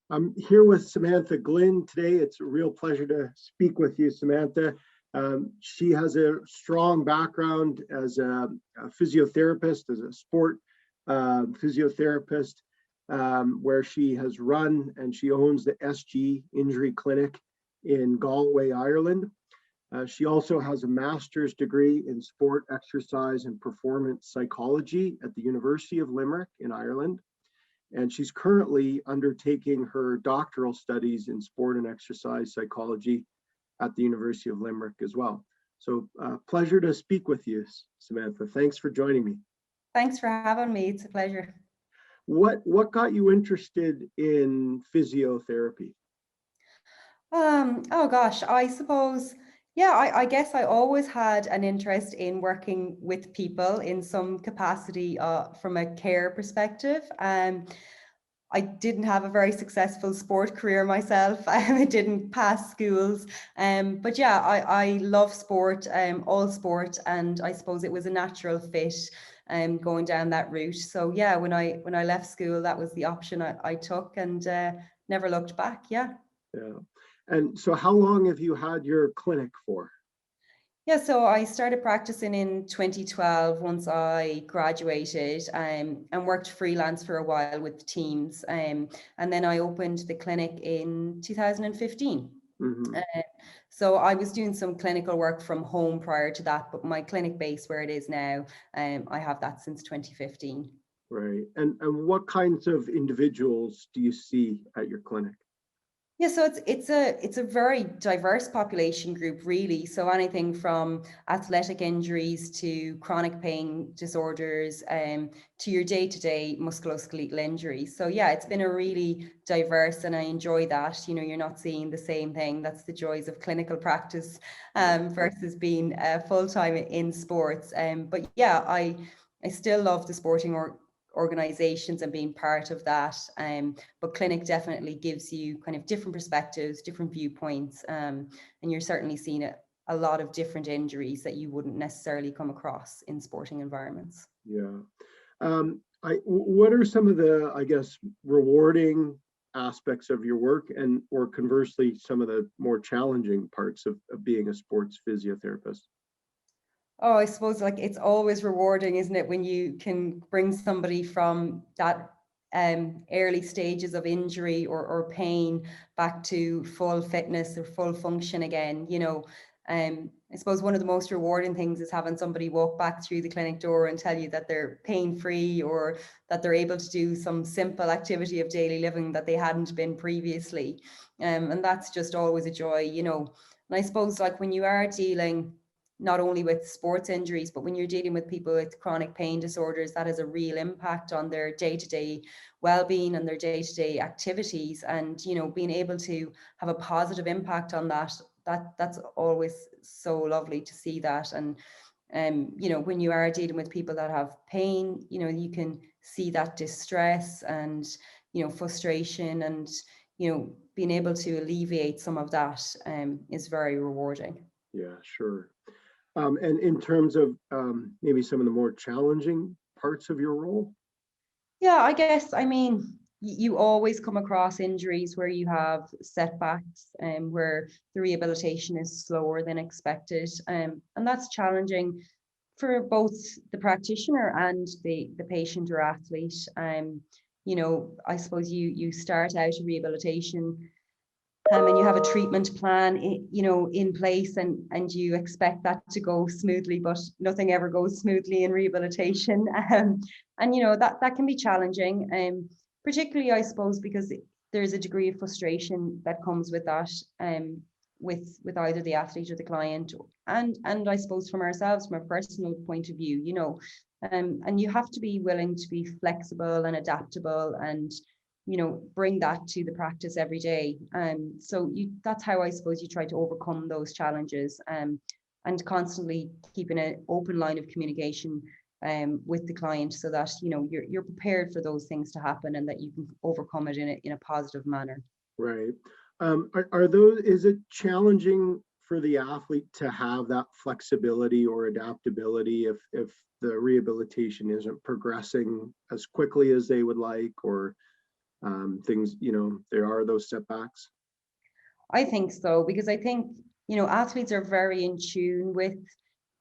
I'm here with Samantha Glynn today. It's a real pleasure to speak with you, Samantha. She has a strong background as a physiotherapist, as a sport physiotherapist, where she has run and she owns the SG Injury Clinic in Galway, Ireland. She also has a master's degree in sport, exercise, and performance psychology at the University of Limerick in Ireland. And she's currently undertaking her doctoral studies in sport and exercise psychology at the University of Limerick as well. So pleasure to speak with you, Samantha. Thanks for joining me. Thanks for having me. It's a pleasure. What got you interested in physiotherapy? Oh gosh, I suppose, yeah, I guess I always had an interest in working with people in some capacity from a care perspective. I didn't have a very successful sport career myself. I didn't pass schools. But yeah, I love sport, all sport, and I suppose it was a natural fit going down that route. So yeah, when I left school, that was the option I took, and never looked back. Yeah. Yeah. And so how long have you had your clinic for? Yeah, so I started practicing in 2012 once I graduated, and worked freelance for a while with teams. And then I opened the clinic in 2015. Mm-hmm. So I was doing some clinical work from home prior to that, but my clinic base where it is now, I have that since 2015. Right. And what kinds of individuals do you see at your clinic? Yeah, so it's a very diverse population group, really. So anything from athletic injuries to chronic pain disorders, to your day-to-day musculoskeletal injuries. So yeah, it's been a really diverse, and I enjoy that. You know, you're not seeing the same thing. That's the joys of clinical practice, versus being full-time in sports. But yeah, I still love the sporting organizations and being part of that. But clinic definitely gives you kind of different perspectives, different viewpoints, and you're certainly seeing a lot of different injuries that you wouldn't necessarily come across in sporting environments. Yeah. What are some of the, I guess, rewarding aspects of your work, and or conversely, some of the more challenging parts of being a sports physiotherapist? Oh, I suppose like it's always rewarding, isn't it, when you can bring somebody from that early stages of injury or pain back to full fitness or full function again. You know, I suppose one of the most rewarding things is having somebody walk back through the clinic door and tell you that they're pain-free, or that they're able to do some simple activity of daily living that they hadn't been previously. And that's just always a joy, you know. And I suppose like when you are dealing not only with sports injuries, but when you're dealing with people with chronic pain disorders, that has a real impact on their day-to-day well-being and their day-to-day activities. And, you know, being able to have a positive impact on that's always so lovely to see that. And you know, when you are dealing with people that have pain, you know, you can see that distress and, you know, frustration, and, you know, being able to alleviate some of that is very rewarding. Yeah, sure. And in terms of maybe some of the more challenging parts of your role? Yeah, I guess, I mean, you always come across injuries where you have setbacks and where the rehabilitation is slower than expected. And that's challenging for both the practitioner and the patient or athlete. You know, I suppose you start out a rehabilitation, and you have a treatment plan, you know, in place, and you expect that to go smoothly, but nothing ever goes smoothly in rehabilitation. And you know, that can be challenging, particularly, I suppose, because there's a degree of frustration that comes with that, with either the athlete or the client, and I suppose from ourselves, from a personal point of view, you know. And you have to be willing to be flexible and adaptable, and, you know, bring that to the practice every day. So that's how I suppose you try to overcome those challenges, and constantly keeping an open line of communication with the client, so that, you know, you're prepared for those things to happen, and that you can overcome it in a positive manner. Right. Are those, is it challenging for the athlete to have that flexibility or adaptability if the rehabilitation isn't progressing as quickly as they would like, or things, there are those setbacks? I think so, because I think, athletes are very in tune with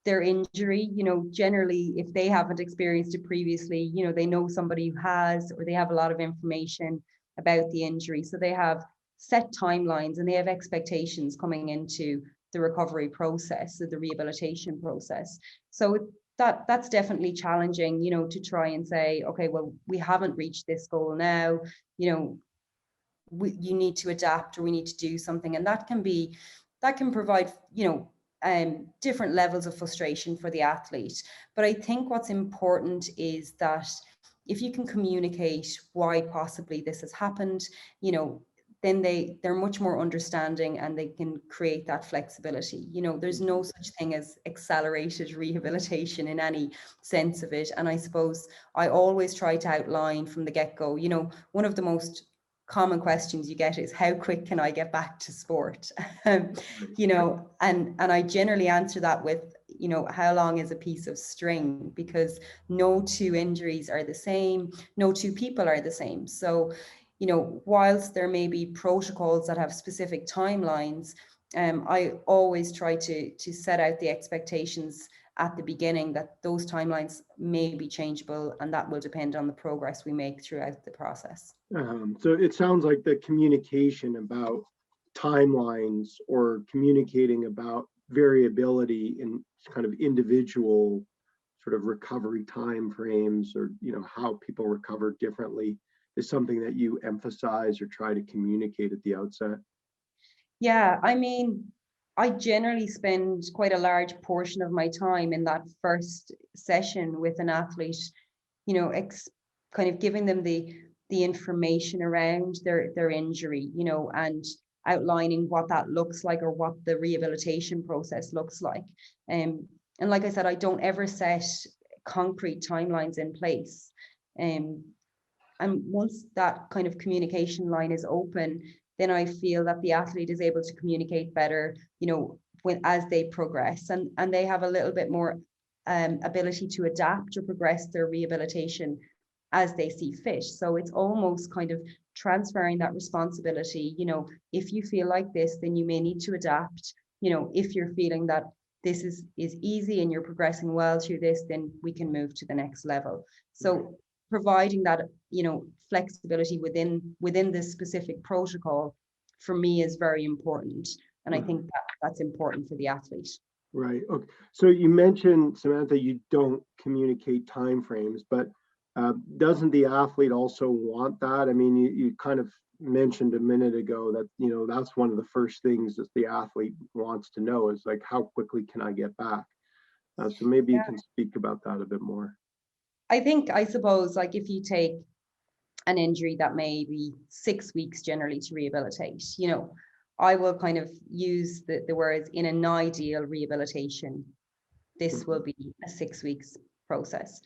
their injury. Generally, if they haven't experienced it previously, they know somebody who has, or they have a lot of information about the injury. So they have set timelines and they have expectations coming into the recovery process, the rehabilitation process. So that's definitely challenging, to try and say, okay, well, we haven't reached this goal now, you need to adapt, or we need to do something. And that can provide different levels of frustration for the athlete. But I think what's important is that if you can communicate why possibly this has happened, then they're much more understanding, and they can create that flexibility. There's no such thing as accelerated rehabilitation in any sense of it. And I suppose I always try to outline from the get-go, one of the most common questions you get is, how quick can I get back to sport? And I generally answer that with, how long is a piece of string? Because no two injuries are the same, no two people are the same. So, whilst there may be protocols that have specific timelines, I always try to set out the expectations at the beginning that those timelines may be changeable, and that will depend on the progress we make throughout the process. So it sounds like the communication about timelines, or communicating about variability in kind of individual sort of recovery time frames, or how people recover differently, is something that you emphasize or try to communicate at the outset. Yeah, I generally spend quite a large portion of my time in that first session with an athlete, kind of giving them the information around their injury, and outlining what that looks like, or what the rehabilitation process looks like. And like I said, I don't ever set concrete timelines in place. And once that kind of communication line is open, then I feel that the athlete is able to communicate better, as they progress, and they have a little bit more ability to adapt or progress their rehabilitation as they see fit. So it's almost kind of transferring that responsibility. If you feel like this, then you may need to adapt. If you're feeling that this is easy and you're progressing well through this, then we can move to the next level. So providing that, flexibility within this specific protocol, for me, is very important. And I think that's important for the athlete. Right. Okay. So you mentioned, Samantha, you don't communicate timeframes, but doesn't the athlete also want that? I mean, you kind of mentioned a minute ago that, that's one of the first things that the athlete wants to know, is like, how quickly can I get back? So maybe you can speak about that a bit more. I suppose, like, if you take an injury that may be 6 weeks generally to rehabilitate, I will kind of use the words, in an ideal rehabilitation, this will be a 6 weeks process.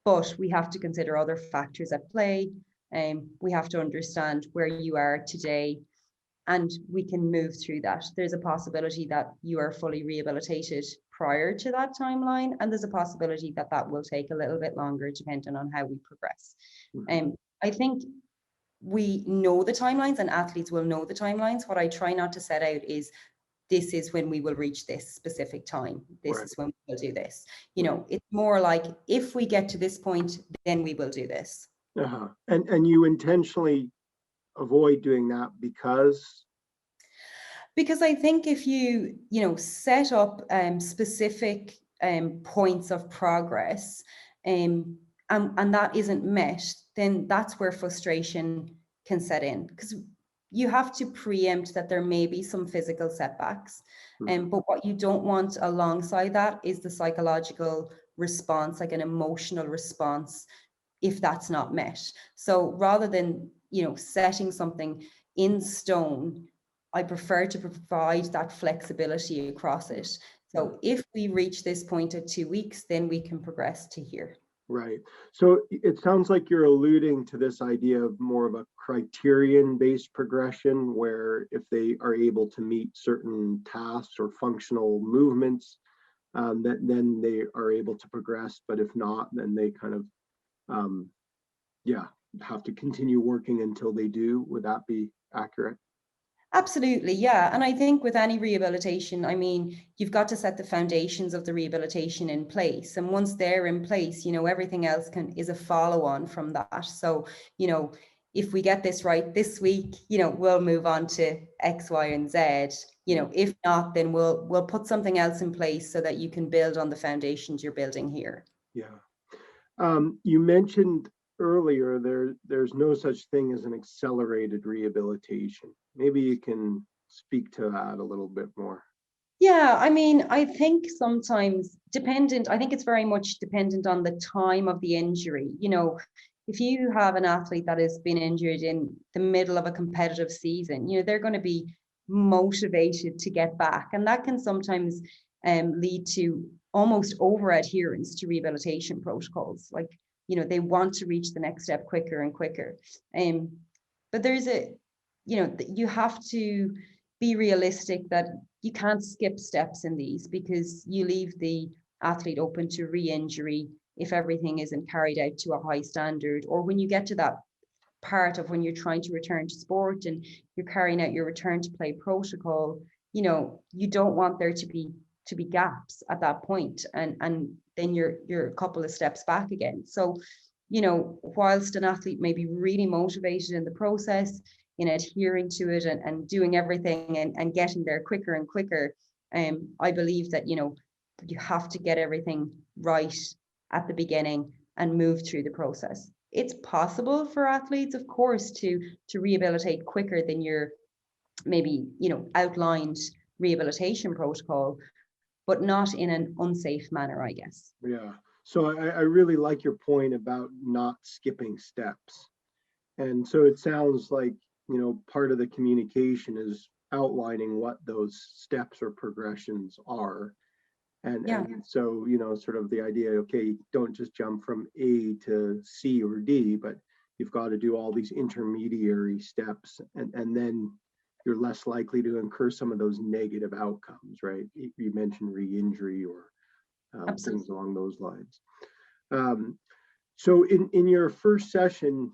But we have to consider other factors at play. We have to understand where you are today, and we can move through that. There's a possibility that you are fully rehabilitated prior to that timeline, and there's a possibility that that will take a little bit longer, depending on how we progress. I think we know the timelines, and athletes will know the timelines. What I try not to set out is, this is when we will reach this specific time. This is when we will do this. It's more like, if we get to this point, then we will do this. And you intentionally avoid doing that because I think if you set up specific points of progress, and that isn't met, then that's where frustration can set in, because you have to preempt that there may be some physical setbacks. But what you don't want alongside that is the psychological response, like an emotional response, if that's not met. So rather than setting something in stone, I prefer to provide that flexibility across it. So if we reach this point at 2 weeks, then we can progress to here. Right. So it sounds like you're alluding to this idea of more of a criterion-based progression, where if they are able to meet certain tasks or functional movements, then they are able to progress. But if not, then they kind of, have to continue working until they do. Would that be accurate? Absolutely, yeah. And I think with any rehabilitation, I mean, you've got to set the foundations of the rehabilitation in place. And once they're in place, everything else is a follow on from that. So, if we get this right this week, we'll move on to X, Y, and Z. If not, then we'll put something else in place so that you can build on the foundations you're building here. Yeah. You mentioned earlier there's no such thing as an accelerated rehabilitation. Maybe you can speak to that a little bit more. Yeah, I mean, I think sometimes I think it's very much dependent on the time of the injury. If you have an athlete that has been injured in the middle of a competitive season, they're going to be motivated to get back. And that can sometimes lead to almost over adherence to rehabilitation protocols. Like, they want to reach the next step quicker and quicker. But you have to be realistic that you can't skip steps in these, because you leave the athlete open to re-injury if everything isn't carried out to a high standard, or when you get to that part of when you're trying to return to sport and you're carrying out your return to play protocol, you don't want there to be gaps at that point, and then you're a couple of steps back again. So, whilst an athlete may be really motivated in the process, in adhering to it and doing everything and getting there quicker and quicker, I believe that, you have to get everything right at the beginning and move through the process. It's possible for athletes, of course, to rehabilitate quicker than your maybe, outlined rehabilitation protocol, but not in an unsafe manner, I guess. Yeah. So I really like your point about not skipping steps. And so it sounds like, part of the communication is outlining what those steps or progressions are. And, Yeah. and so, sort of the idea, okay, don't just jump from A to C or D, but you've got to do all these intermediary steps, and then you're less likely to incur some of those negative outcomes, right? You mentioned re-injury or things along those lines. So in your first session,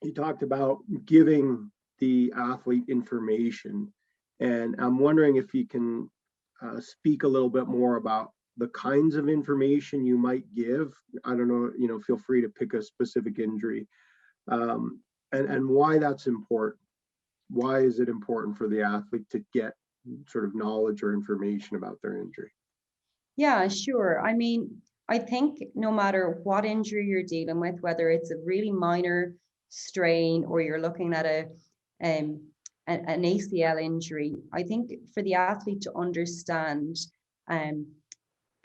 you talked about giving the athlete information, and I'm wondering if you can speak a little bit more about the kinds of information you might give. I don't know, feel free to pick a specific injury, and why that's important. Why is it important for the athlete to get sort of knowledge or information about their injury? Yeah, sure. I mean, I think no matter what injury you're dealing with, whether it's a really minor strain or you're looking at an ACL injury, I think for the athlete to understand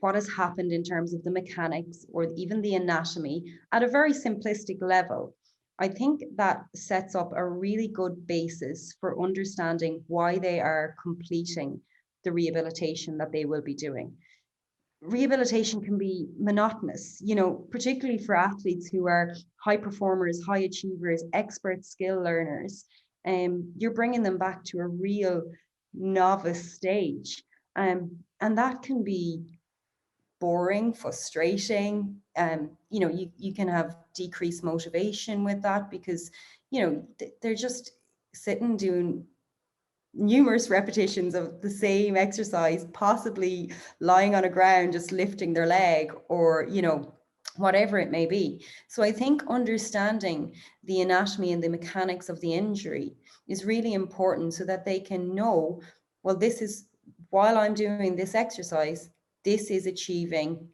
what has happened in terms of the mechanics or even the anatomy at a very simplistic level, I think that sets up a really good basis for understanding why they are completing the rehabilitation that they will be doing. Rehabilitation can be monotonous, particularly for athletes who are high performers, high achievers, expert skill learners. You're bringing them back to a real novice stage. And that can be boring, frustrating. You can have decreased motivation with that because, they're just sitting doing numerous repetitions of the same exercise, possibly lying on a ground, just lifting their leg or, whatever it may be. So I think understanding the anatomy and the mechanics of the injury is really important so that they can know, well, this is, while I'm doing this exercise, this is achieving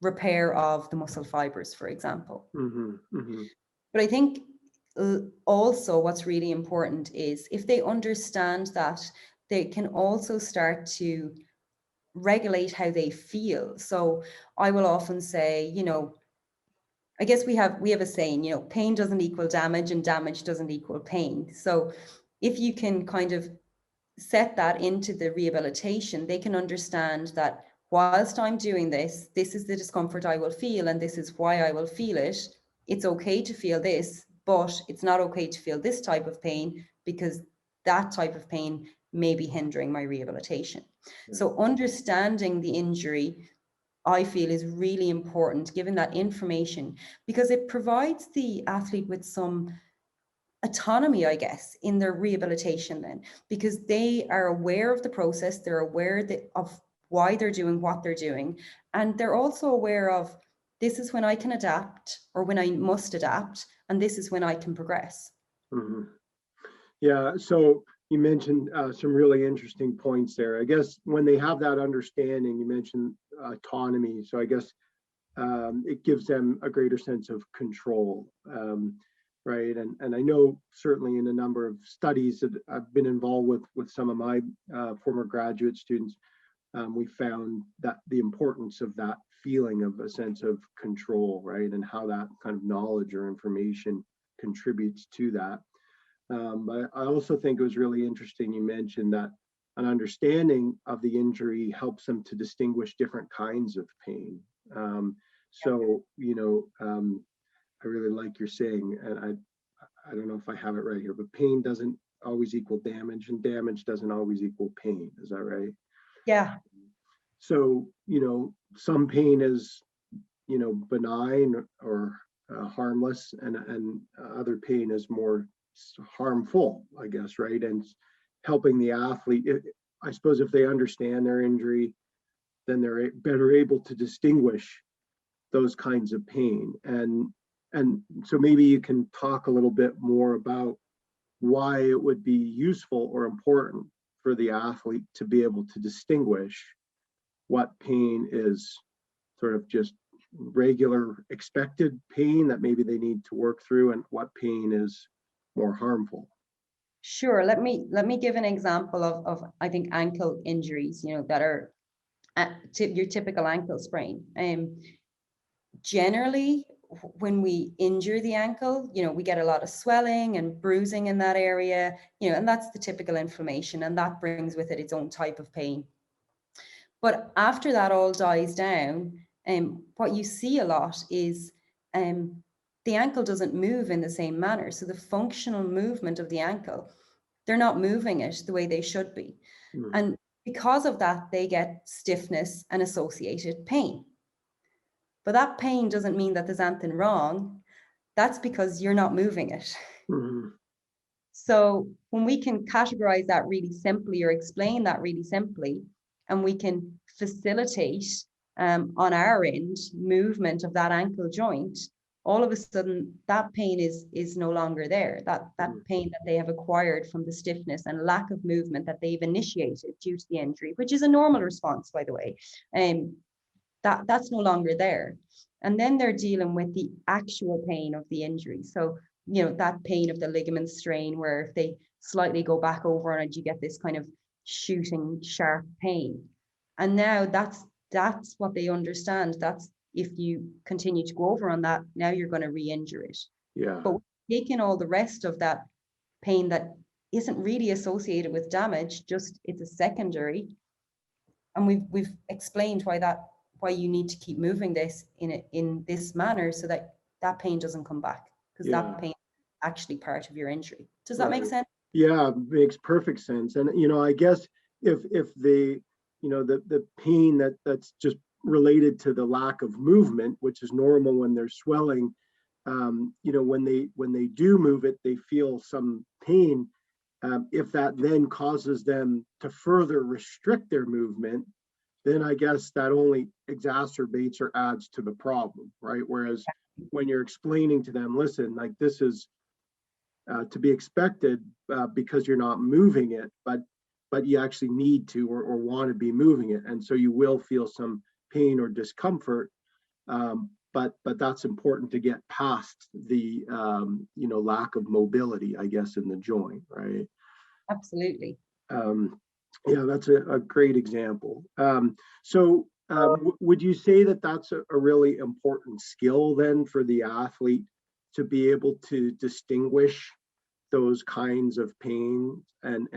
repair of the muscle fibers, for example. Mm-hmm, mm-hmm. But I think also what's really important is if they understand that, they can also start to regulate how they feel. So I will often say, I guess we have a saying, pain doesn't equal damage and damage doesn't equal pain. So if you can kind of set that into the rehabilitation, they can understand that whilst I'm doing this, this is the discomfort I will feel and this is why I will feel it. It's okay to feel this, but it's not okay to feel this type of pain because that type of pain may be hindering my rehabilitation. Yeah. So understanding the injury I feel is really important, given that information, because it provides the athlete with some autonomy, I guess, in their rehabilitation then, because they are aware of the process, they're aware of why they're doing what they're doing, and they're also aware of this is when I can adapt or when I must adapt, and this is when I can progress. Mhm. Yeah, so you mentioned some really interesting points there. I guess when they have that understanding, you mentioned autonomy. So I guess it gives them a greater sense of control, right? And I know certainly in a number of studies that I've been involved with some of my former graduate students, we found that the importance of that feeling of a sense of control, right? And how that kind of knowledge or information contributes to that. But I also think it was really interesting you mentioned that an understanding of the injury helps them to distinguish different kinds of pain. So, I really like you're saying, and I don't know if I have it right here, but pain doesn't always equal damage, and damage doesn't always equal pain. Is that right? Yeah. So, some pain is, benign or harmless, and other pain is more harmful, I guess, right? And helping the athlete, I suppose, if they understand their injury, then they're better able to distinguish those kinds of pain. And so maybe you can talk a little bit more about why it would be useful or important for the athlete to be able to distinguish what pain is sort of just regular expected pain that maybe they need to work through, and what pain is more harmful. Sure. Let me give an example of I think ankle injuries, that are your typical ankle sprain. Generally, when we injure the ankle, we get a lot of swelling and bruising in that area, and that's the typical inflammation, and that brings with it its own type of pain. But after that all dies down, what you see a lot is the ankle doesn't move in the same manner. So the functional movement of the ankle, they're not moving it the way they should be. Mm. And because of that, they get stiffness and associated pain. But that pain doesn't mean that there's anything wrong. That's because you're not moving it. Mm-hmm. So when we can categorize that really simply or explain that really simply, and we can facilitate on our end movement of that ankle joint, all of a sudden that pain is no longer there. That pain that they have acquired from the stiffness and lack of movement that they've initiated due to the injury, which is a normal response, by the way, that's no longer there. And then they're dealing with the actual pain of the injury. So that pain of the ligament strain, where if they slightly go back over on it, you get this kind of shooting sharp pain. And now that's what they understand. That's if you continue to go over on that, now you're going to re-injure it. Yeah. But taking all the rest of that pain that isn't really associated with damage, just it's a secondary. And we've explained why you need to keep moving this in this manner so that pain doesn't come back, because that pain is actually part of your injury. Does that make sense? Yeah, makes perfect sense. And I guess if the the pain that's just related to the lack of movement, which is normal when there's swelling, when they do move it, they feel some pain. If that then causes them to further restrict their movement, then I guess that only exacerbates or adds to the problem, right? Whereas when you're explaining to them, listen, like this is to be expected because you're not moving it, but you actually need to or want to be moving it, and so you will feel some pain or discomfort. But that's important to get past the lack of mobility, I guess, in the joint, right? Absolutely. Yeah, that's a great example. So would you say that that's a really important skill then for the athlete to be able to distinguish those kinds of pain and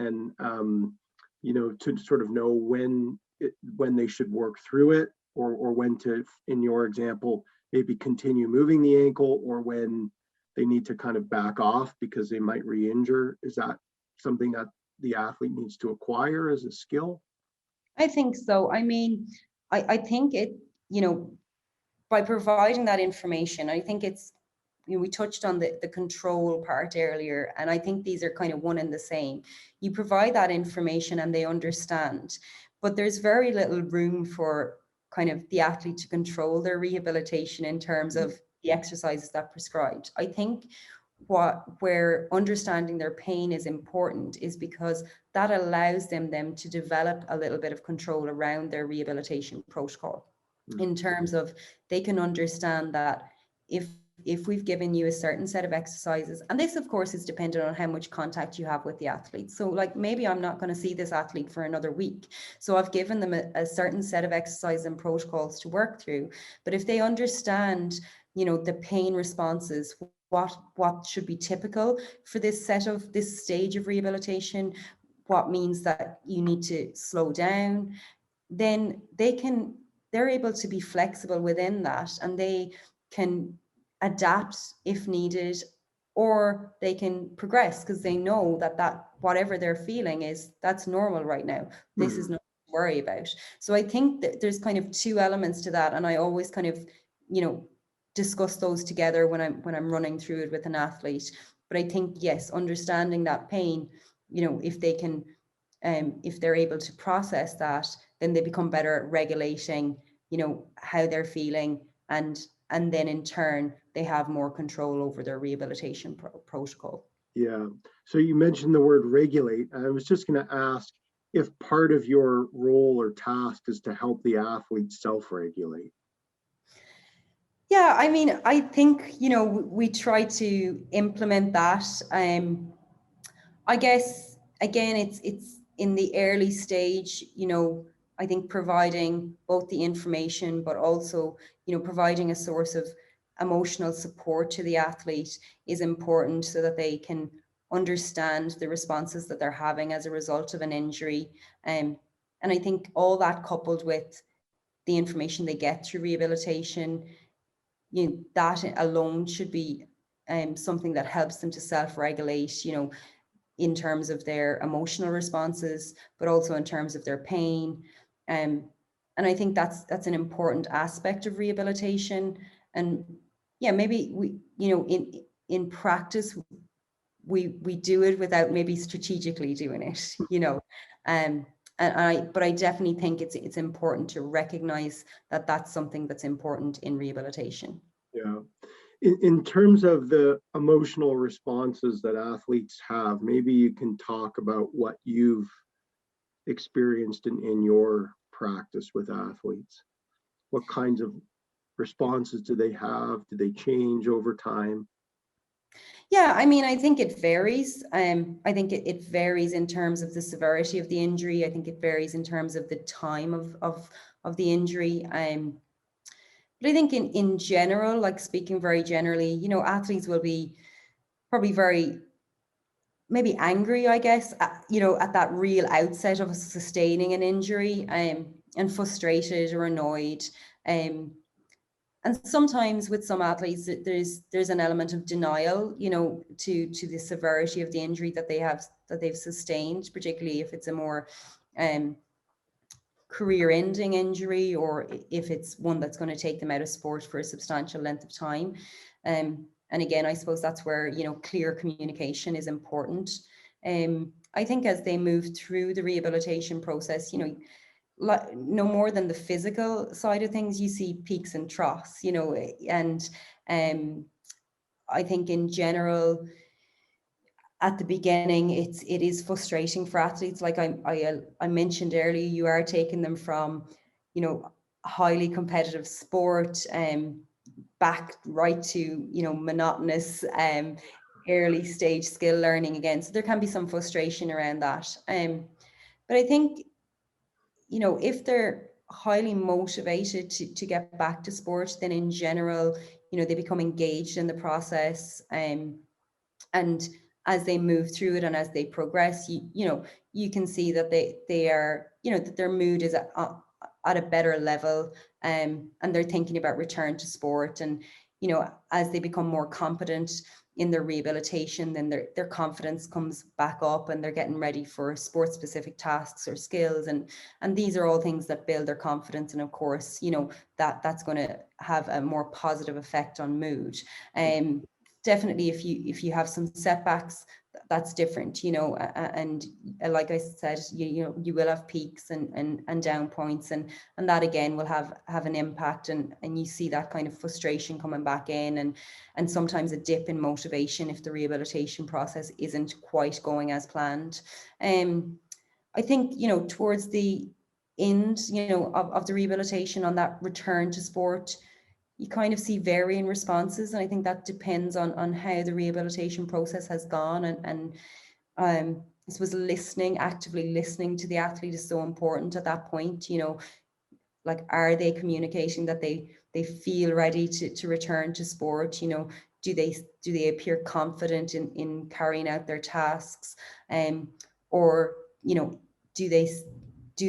to sort of know when they should work through it, or when to, in your example, maybe continue moving the ankle, or when they need to kind of back off because they might re-injure? Is that something that the athlete needs to acquire as a skill? I think so. I mean, I think you know, by providing that information, I think it's, we touched on the control part earlier, and I think these are kind of one and the same. You provide that information and they understand, but there's very little room for kind of the athlete to control their rehabilitation in terms of the exercises that prescribed. I think where understanding their pain is important is because that allows them to develop a little bit of control around their rehabilitation protocol, in terms of they can understand that if we've given you a certain set of exercises, and this of course is dependent on how much contact you have with the athlete. So like maybe I'm not going to see this athlete for another week, so I've given them a certain set of exercises and protocols to work through. But if they understand, the pain responses, what should be typical for this stage of rehabilitation, what means that you need to slow down, then they're able to be flexible within that, and they can adapt if needed, or they can progress because they know that whatever they're feeling that's normal right now. This is nothing to worry about. So I think that there's kind of two elements to that, and I always kind of, discuss those together when I'm running through it with an athlete. But I think, yes, understanding that pain, if they can, if they're able to process that, then they become better at regulating, how they're feeling, and then in turn they have more control over their rehabilitation protocol. Yeah. So you mentioned the word regulate. I was just going to ask if part of your role or task is to help the athlete self-regulate. Yeah, I mean, I think, we try to implement that. I guess, again, it's in the early stage, I think providing both the information, but also, providing a source of emotional support to the athlete is important so that they can understand the responses that they're having as a result of an injury. And I think all that coupled with the information they get through rehabilitation, that alone should be something that helps them to self-regulate, in terms of their emotional responses, but also in terms of their pain. And I think that's an important aspect of rehabilitation. And yeah, maybe we, in practice, we do it without maybe strategically doing it, but I definitely think it's important to recognize that that's something that's important in rehabilitation. Yeah. In terms of the emotional responses that athletes have, maybe you can talk about what you've experienced in your practice with athletes. What kinds of responses do they have? Do they change over time? Yeah, I mean, I think it varies. I think it varies in terms of the severity of the injury. I think it varies in terms of the time of the injury. But I think in general, like speaking very generally, athletes will be probably very maybe angry, I guess, at that real outset of sustaining an injury, and frustrated or annoyed. And sometimes with some athletes, there's an element of denial, to the severity of the injury that they've sustained, particularly if it's a more career-ending injury, or if it's one that's going to take them out of sport for a substantial length of time. And again, I suppose that's where, clear communication is important. I think as they move through the rehabilitation process, no more than the physical side of things, you see peaks and troughs, and I think in general, at the beginning, it is frustrating for athletes. Like I mentioned earlier, you are taking them from, highly competitive sport, back right to, monotonous, early stage skill learning again. So there can be some frustration around that. But I think, if they're highly motivated to get back to sport, then in general, they become engaged in the process. And as they move through it and as they progress, you can see that they are, that their mood is at a better level, and they're thinking about return to sport. And, as they become more competent, in their rehabilitation, then their confidence comes back up and they're getting ready for sport specific tasks or skills. And these are all things that build their confidence. And of course, you know, that's going to have a more positive effect on mood. Definitely if you have some setbacks, that's different, you know, and like I said, you know, you will have peaks and down points, and that again will have an impact, and you see that kind of frustration coming back in, and sometimes a dip in motivation if the rehabilitation process isn't quite going as planned. I think, you know, towards the end, you know, of the rehabilitation, on that return to sport, you kind of see varying responses, and I think that depends on how the rehabilitation process has gone, and I suppose actively listening to the athlete is so important at that point. You know, like, are they communicating that they feel ready to return to sport? You know, do they appear confident in carrying out their tasks, or, you know, do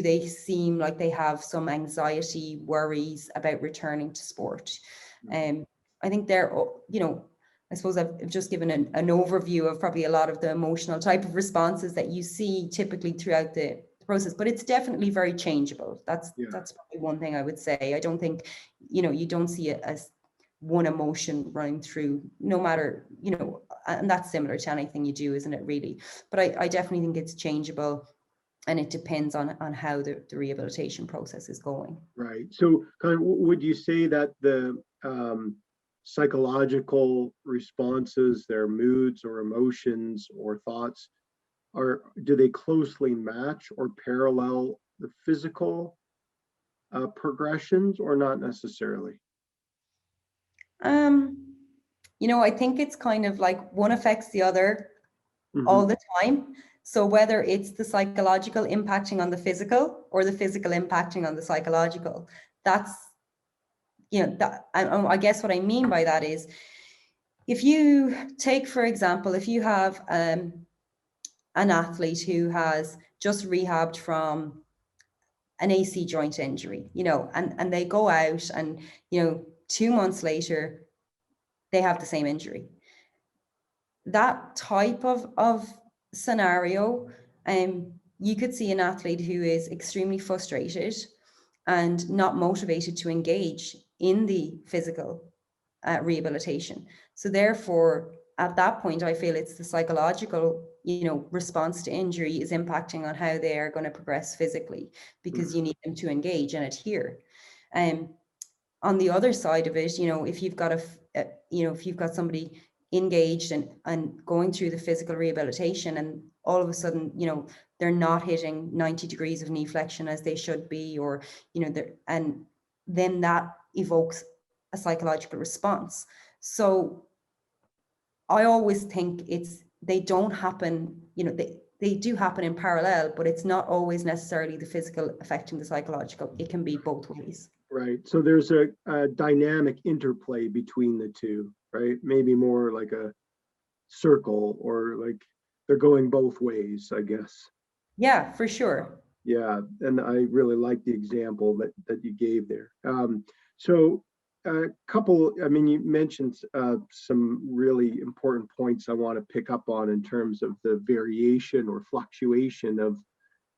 they seem like they have some anxiety, worries about returning to sport? I think they're, you know, I suppose I've just given an overview of probably a lot of the emotional type of responses that you see typically throughout the process, but it's definitely very changeable. That's probably one thing I would say. I don't think, you know, you don't see it as one emotion running through, no matter, you know, and that's similar to anything you do, isn't it, really? But I definitely think it's changeable, and it depends on how the rehabilitation process is going. Right. So kind of, would you say that the psychological responses, their moods or emotions or thoughts, do they closely match or parallel the physical progressions, or not necessarily? You know, I think it's kind of like one affects the other all Mm-hmm. the time. So whether it's the psychological impacting on the physical or the physical impacting on the psychological, that's, you know, that, and I guess what I mean by that is, if you take, for example, if you have an athlete who has just rehabbed from an AC joint injury, you know, and they go out and, you know, 2 months later, they have the same injury. That type of scenario, you could see an athlete who is extremely frustrated and not motivated to engage in the physical rehabilitation. So therefore, at that point, I feel it's the psychological, you know, response to injury is impacting on how they are going to progress physically, because you need them to engage and adhere. On the other side of it, you know, if you've got if you've got somebody engaged and going through the physical rehabilitation, and all of a sudden, you know, they're not hitting 90 degrees of knee flexion as they should be, or, you know, and then that evokes a psychological response. So I always think they don't happen, you know, they do happen in parallel, but it's not always necessarily the physical affecting the psychological. It can be both ways. Right. So there's a dynamic interplay between the two, right? Maybe more like a circle, or like they're going both ways, I guess. Yeah, for sure. Yeah, and I really like the example that you gave there. So a couple, I mean, you mentioned some really important points I want to pick up on in terms of the variation or fluctuation of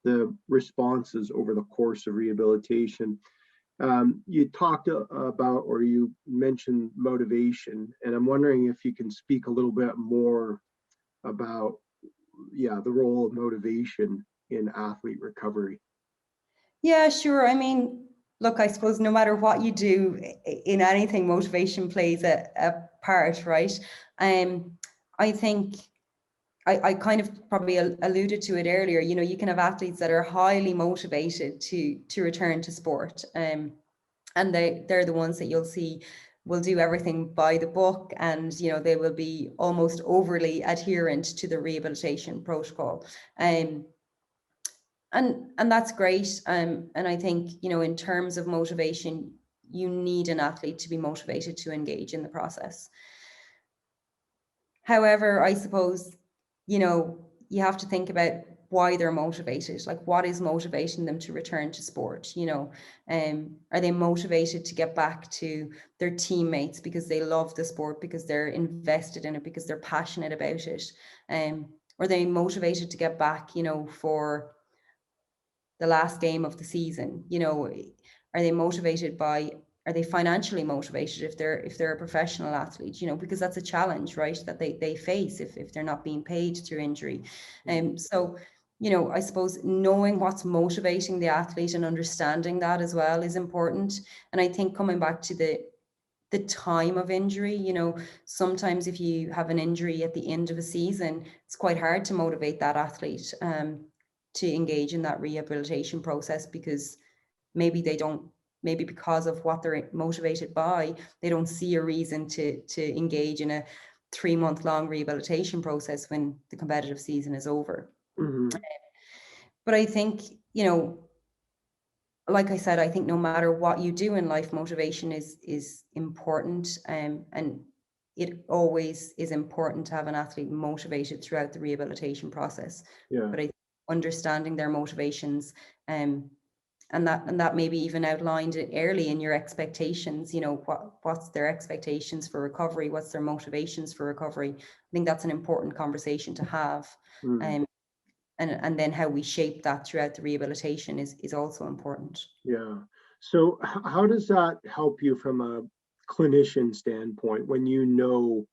the responses over the course of rehabilitation. You talked about, or you mentioned motivation, and I'm wondering if you can speak a little bit more about, the role of motivation in athlete recovery. Yeah, sure. I mean, look, I suppose no matter what you do in anything, motivation plays a part, right? I think I kind of probably alluded to it earlier. You know, you can have athletes that are highly motivated to return to sport, and they're the ones that you'll see will do everything by the book, and, you know, they will be almost overly adherent to the rehabilitation protocol. And that's great. And I think, you know, in terms of motivation, you need an athlete to be motivated to engage in the process. However, I suppose, you know, you have to think about why they're motivated, like what is motivating them to return to sport, are they motivated to get back to their teammates because they love the sport, because they're invested in it, because they're passionate about it, or are they motivated to get back, for the last game of the season? Are they motivated by, are they financially motivated if they're a professional athlete, because that's a challenge, right, that they face if they're not being paid through injury. So I suppose knowing what's motivating the athlete and understanding that as well is important. And I think coming back to the time of injury, sometimes if you have an injury at the end of a season, it's quite hard to motivate that athlete to engage in that rehabilitation process, because maybe because of what they're motivated by, they don't see a reason to engage in a 3-month long rehabilitation process when the competitive season is over. Mm-hmm. But I think, like I said, I think no matter what you do in life, motivation is important, and it always is important to have an athlete motivated throughout the rehabilitation process. Yeah. But I think understanding their motivations, and that maybe even outlined it early in your expectations, what's their expectations for recovery, what's their motivations for recovery. I think that's an important conversation to have. And then how we shape that throughout the rehabilitation is also important. Yeah. So how does that help you from a clinician standpoint when you know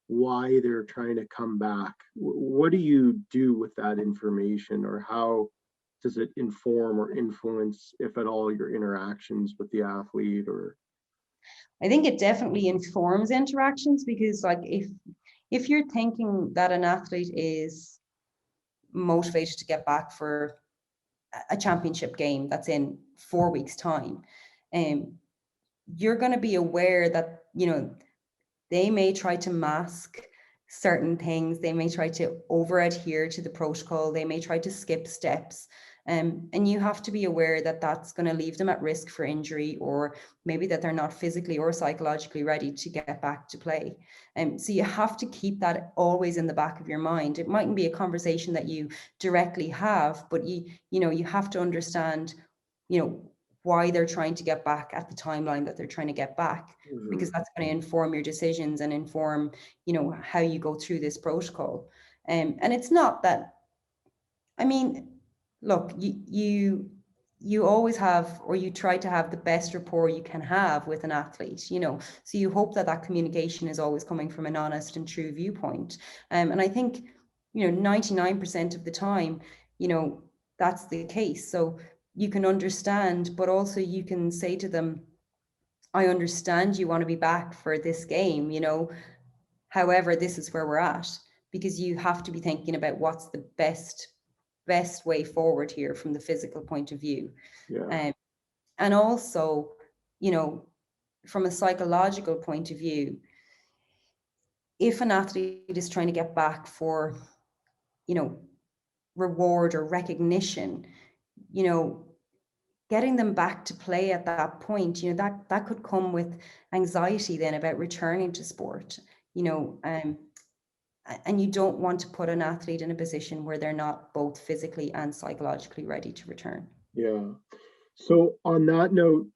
why they're trying to come back? What do you do with that information, or how does it inform or influence, if at all, your interactions with the athlete? Or I think it definitely informs interactions, because like if you're thinking that an athlete is motivated to get back for a championship game that's in 4 weeks time, you're going to be aware that they may try to mask certain things, they may try to over adhere to the protocol, they may try to skip steps, and you have to be aware that that's going to leave them at risk for injury, or maybe that they're not physically or psychologically ready to get back to play. So you have to keep that always in the back of your mind. It mightn't be a conversation that you directly have, but you have to understand why they're trying to get back at the timeline that they're trying to get back, because that's going to inform your decisions and inform how you go through this protocol. And it's not that, I mean, look, you always have, or you try to have the best rapport you can have with an athlete, so you hope that communication is always coming from an honest and true viewpoint. And I think 99% of the time that's the case. So you can understand, but also you can say to them, I understand you want to be back for this game, however, this is where we're at, because you have to be thinking about what's the best way forward here from the physical point of view. yeah. And also, from a psychological point of view, if an athlete is trying to get back for, reward or recognition, getting them back to play at that point, that could come with anxiety then about returning to sport, and you don't want to put an athlete in a position where they're not both physically and psychologically ready to return. Yeah. So on that note,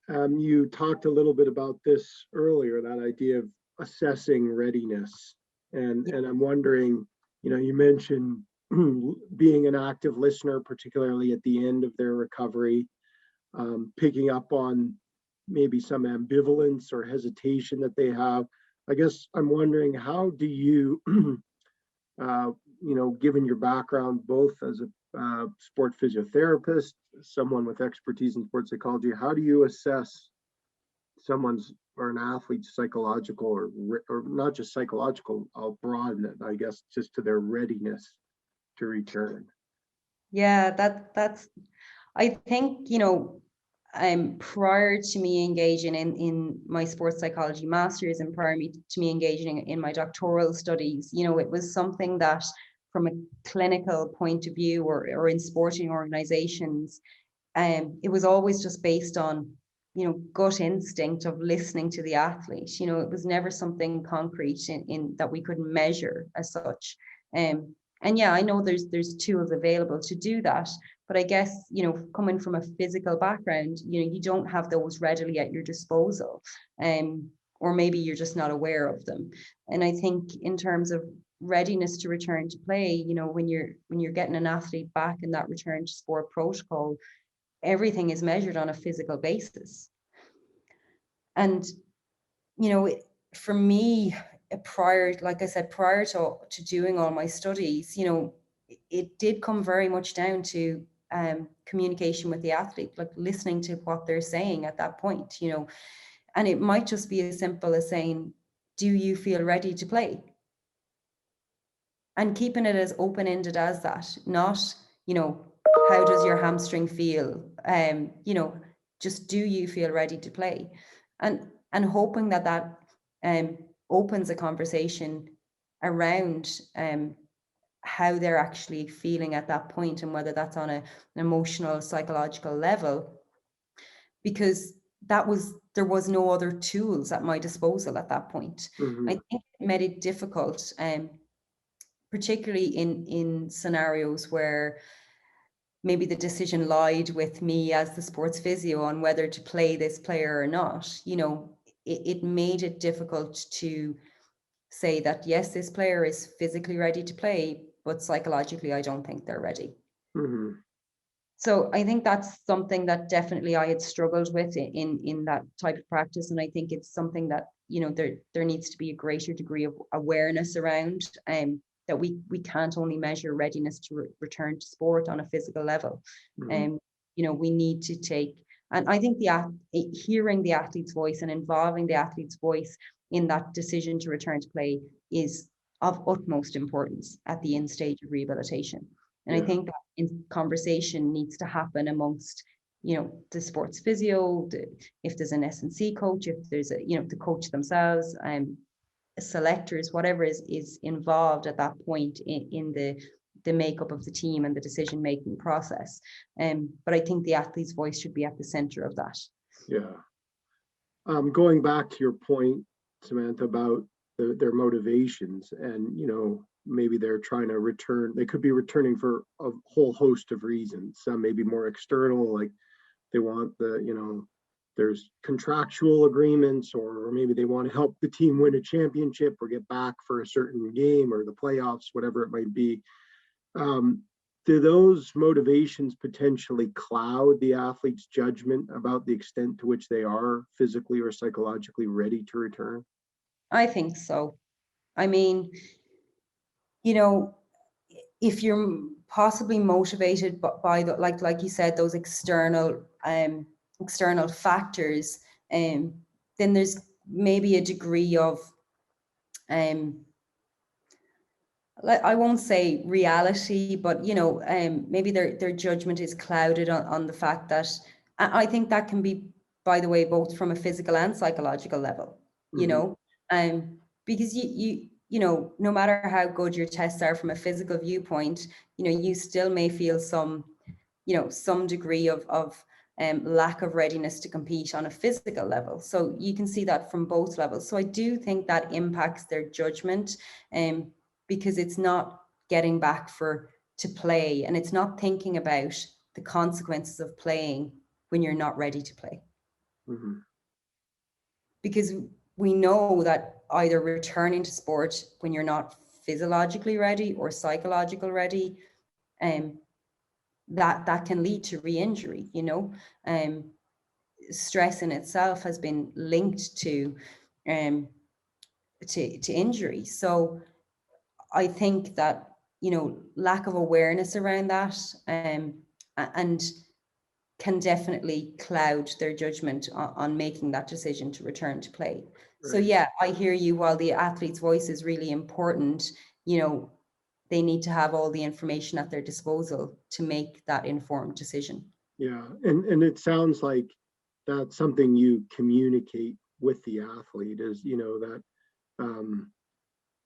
you talked a little bit about this earlier, that idea of assessing readiness. And I'm wondering, you mentioned being an active listener, particularly at the end of their recovery, picking up on maybe some ambivalence or hesitation that they have. I guess I'm wondering, how do you, given your background both as a sport physiotherapist, someone with expertise in sports psychology, how do you assess someone's or an athlete's psychological, or not just psychological, I'll broaden it, I guess, just to their readiness to return? Yeah, that's, I think, prior to me engaging in my sports psychology master's, and prior to me engaging in my doctoral studies, it was something that from a clinical point of view, or in sporting organizations, it was always just based on, gut instinct of listening to the athlete. It was never something concrete in that we could measure as such. And yeah, I know there's tools available to do that, but I guess, coming from a physical background, you don't have those readily at your disposal, or maybe you're just not aware of them. And I think in terms of readiness to return to play, when you're getting an athlete back in that return to sport protocol, everything is measured on a physical basis. And for me, prior to doing all my studies, it did come very much down to communication with the athlete, like listening to what they're saying at that point, and it might just be as simple as saying, do you feel ready to play? And keeping it as open-ended as that, not, how does your hamstring feel? Just, do you feel ready to play? And hoping that opens a conversation around how they're actually feeling at that point, and whether that's on an emotional, psychological level, because there was no other tools at my disposal at that point. Mm-hmm. I think it made it difficult, particularly in scenarios where maybe the decision lied with me as the sports physio on whether to play this player or not. It made it difficult to say that, yes, this player is physically ready to play, but psychologically, I don't think they're ready. Mm-hmm. So I think that's something that definitely I had struggled with in that type of practice. And I think it's something that, there needs to be a greater degree of awareness around, that we can't only measure readiness to return to sport on a physical level. Mm-hmm. We need to take, and I think hearing the athlete's voice and involving the athlete's voice in that decision to return to play is of utmost importance at the end stage of rehabilitation. And I think that in conversation needs to happen amongst, the sports physio, if there's an S&C coach, if there's the coach themselves, selectors, whatever is involved at that point in the makeup of the team and the decision-making process. But I think the athlete's voice should be at the center of that. Yeah. Going back to your point, Samantha, about their motivations, and maybe they're trying to return. They could be returning for a whole host of reasons. Some may be more external, like they want there's contractual agreements, or maybe they want to help the team win a championship or get back for a certain game or the playoffs, whatever it might be. Do those motivations potentially cloud the athlete's judgment about the extent to which they are physically or psychologically ready to return? I think so. I mean, if you're possibly motivated by the, like you said, those external factors, then there's maybe a degree of I won't say reality, but maybe their judgment is clouded on the fact that, I think that can be, by the way, both from a physical and psychological level, because no matter how good your tests are from a physical viewpoint, you still may feel some degree of lack of readiness to compete on a physical level. So you can see that from both levels. So I do think that impacts their judgment, because it's not getting back to play, and it's not thinking about the consequences of playing when you're not ready to play. Mm-hmm. Because we know that either returning to sport when you're not physiologically ready or psychologically ready, that can lead to re-injury. Stress in itself has been linked to injury. So I think that lack of awareness around that and can definitely cloud their judgment on making that decision to return to play. Right. So yeah, I hear you. While the athlete's voice is really important, they need to have all the information at their disposal to make that informed decision. Yeah, and it sounds like that's something you communicate with the athlete, is that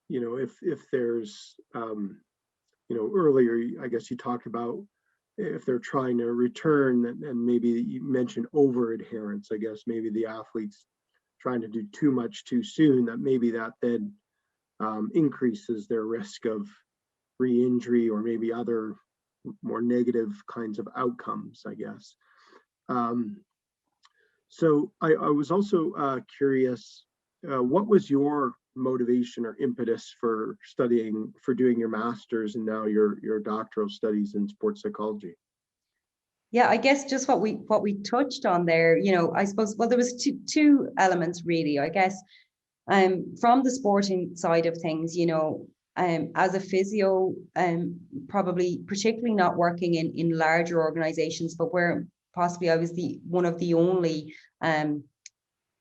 if there's earlier, I guess you talked about if they're trying to return, and maybe you mentioned over adherence. I guess maybe the athlete's trying to do too much too soon, that maybe that then increases their risk of re-injury or maybe other more negative kinds of outcomes, I guess. So I was also curious, what was your motivation or impetus for doing your master's and now your doctoral studies in sports psychology? Yeah, I guess just what we touched on there, I suppose, well, there was two elements really, I guess. From the sporting side of things, as a physio, probably particularly not working in larger organizations, but where possibly I was one of the only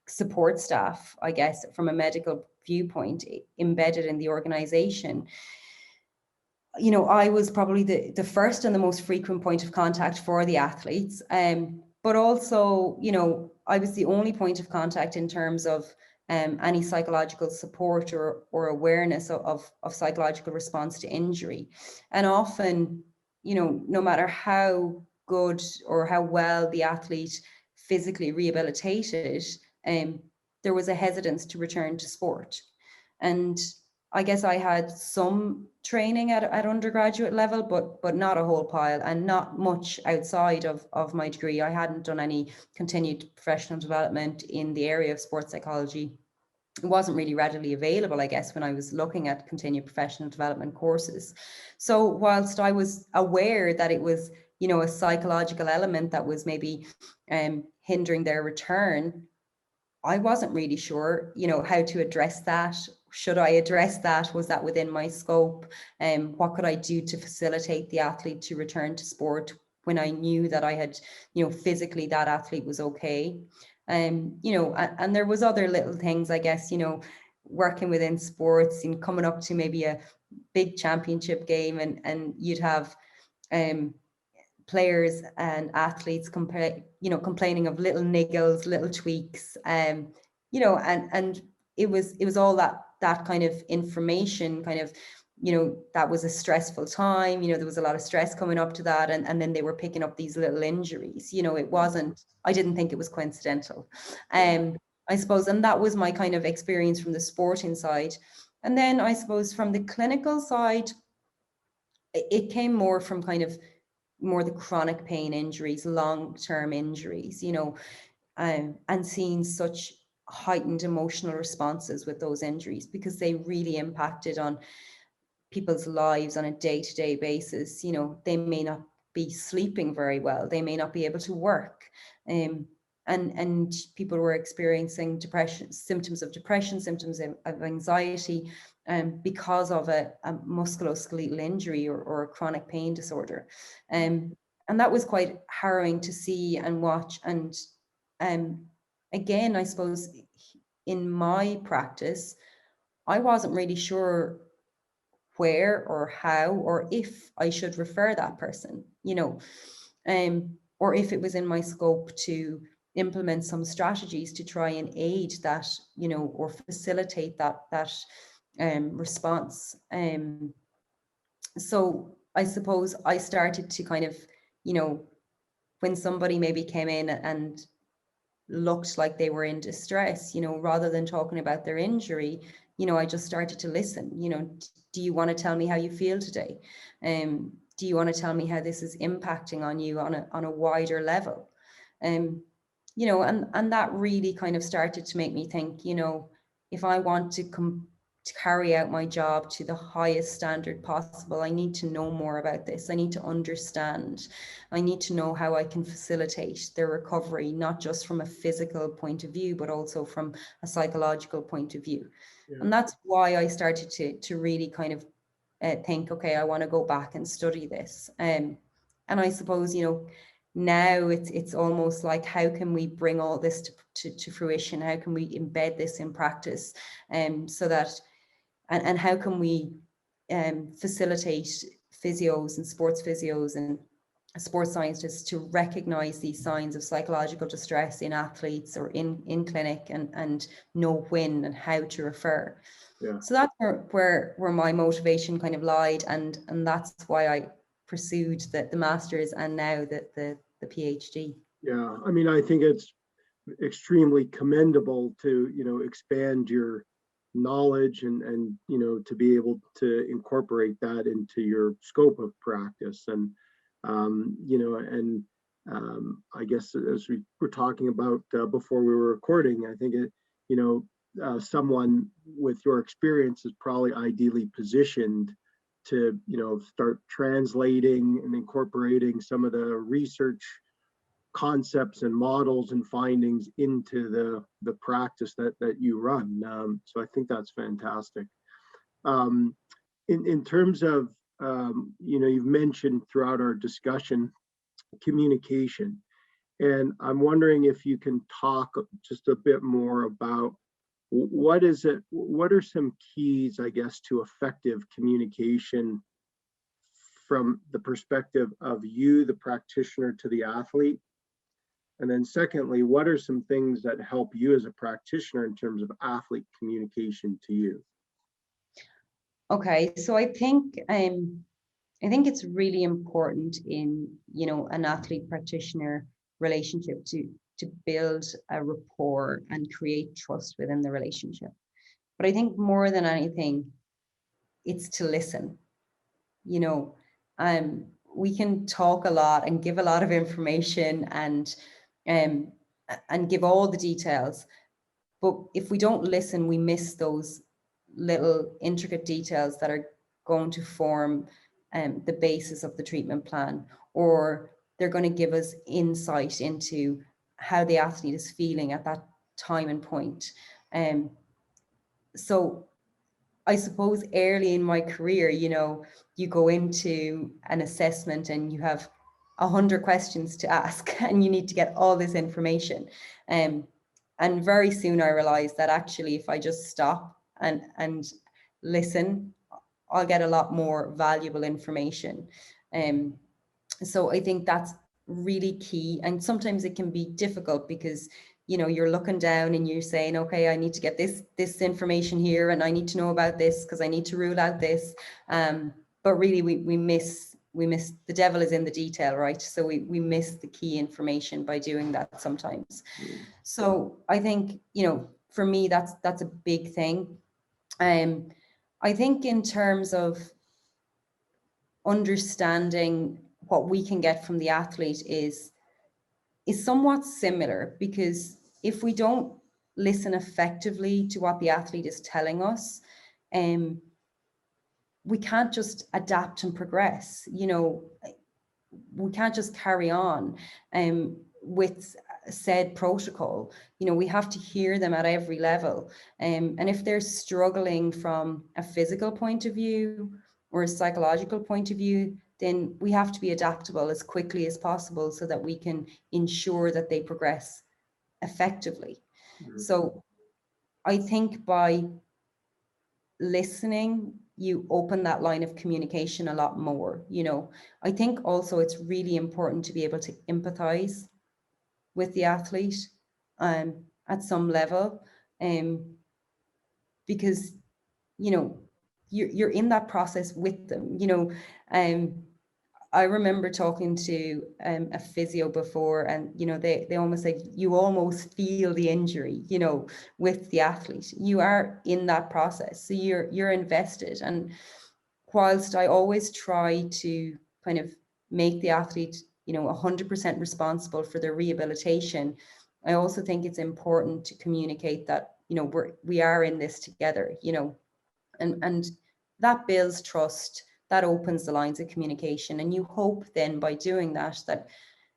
support staff, I guess, from a medical viewpoint embedded in the organization. I was probably the first and the most frequent point of contact for the athletes. But also, I was the only point of contact in terms of any psychological support or awareness of psychological response to injury. And often, no matter how good or how well the athlete physically rehabilitated, there was a hesitance to return to sport. And I guess I had some training at undergraduate level, but not a whole pile, and not much outside of my degree. I hadn't done any continued professional development in the area of sports psychology. It wasn't really readily available, I guess, when I was looking at continued professional development courses. So whilst I was aware that it was, a psychological element that was maybe hindering their return, I wasn't really sure, how to address that. Should I address that? Was that within my scope? What could I do to facilitate the athlete to return to sport when I knew that I had, physically that athlete was okay? And there was other little things, I guess, working within sports and coming up to maybe a big championship game, and you'd have players and athletes complaining of little niggles, little tweaks, and it was all that kind of information, kind of, that was a stressful time, there was a lot of stress coming up to that, and then they were picking up these little injuries. I didn't think it was coincidental. I suppose, and that was my kind of experience from the sporting side. And then I suppose from the clinical side, it came more from kind of more the chronic pain injuries, long-term injuries, and seeing such heightened emotional responses with those injuries, because they really impacted on people's lives on a day-to-day basis. They may not be sleeping very well, they may not be able to work, and people were experiencing symptoms of depression, symptoms of anxiety, because of a musculoskeletal injury or a chronic pain disorder. And that was quite harrowing to see and watch. And again, I suppose in my practice, I wasn't really sure where or how or if I should refer that person, or if it was in my scope to implement some strategies to try and aid that, or facilitate that response. So I suppose I started to kind of, when somebody maybe came in and looked like they were in distress, rather than talking about their injury, I just started to listen. Do you want to tell me how you feel today? Do you want to tell me how this is impacting on you on a wider level? And that really kind of started to make me think, if I want to carry out my job to the highest standard possible, I need to know more about this. I need to understand. I need to know how I can facilitate their recovery, not just from a physical point of view, but also from a psychological point of view. Yeah. And that's why I started to really kind of think, okay, I want to go back and study this. And I suppose, now it's almost like, how can we bring all this to fruition? How can we embed this in practice? So that, and how can we facilitate physios and sports physios and sports scientists to recognize these signs of psychological distress in athletes or in clinic, and know when and how to refer. Yeah. So that's where my motivation kind of lied, and that's why I pursued the master's and now the PhD. Yeah, I mean, I think it's extremely commendable to expand your knowledge and to be able to incorporate that into your scope of practice. And I guess as we were talking about before we were recording, I think someone with your experience is probably ideally positioned to start translating and incorporating some of the research concepts and models and findings into the practice that you run. So I think that's fantastic. In terms of you've mentioned throughout our discussion communication, and I'm wondering if you can talk just a bit more about what are some keys, I guess, to effective communication from the perspective of you, the practitioner, to the athlete? And then secondly, what are some things that help you as a practitioner in terms of athlete communication to you? Okay, so I think it's really important in an athlete practitioner relationship to build a rapport and create trust within the relationship. But I think more than anything, it's to listen. We can talk a lot and give a lot of information and give all the details, but if we don't listen, we miss those little intricate details that are going to form the basis of the treatment plan, or they're going to give us insight into how the athlete is feeling at that time and point. So I suppose early in my career, you go into an assessment and you have 100 questions to ask and you need to get all this information. And very soon I realized that actually if I just stop and listen, I'll get a lot more valuable information. So I think that's really key. And sometimes it can be difficult because you're looking down and you're saying, okay, I need to get this information here, and I need to know about this because I need to rule out this. But really we miss the devil is in the detail, right? So we miss the key information by doing that sometimes. So I think, for me, that's a big thing. I think in terms of understanding what we can get from the athlete is somewhat similar, because if we don't listen effectively to what the athlete is telling us, we can't just adapt and progress. We can't just carry on with said protocol. We have to hear them at every level. And if they're struggling from a physical point of view or a psychological point of view, then we have to be adaptable as quickly as possible so that we can ensure that they progress effectively. Mm-hmm. So I think by listening, you open that line of communication a lot more. I think also it's really important to be able to empathize with the athlete at some level, because you're in that process with them. I remember talking to a physio before, and they almost said you almost feel the injury with the athlete. You are in that process, so you're invested. And whilst I always try to kind of make the athlete 100% responsible for their rehabilitation, I also think it's important to communicate that we are in this together, and that builds trust. That opens the lines of communication, and you hope then by doing that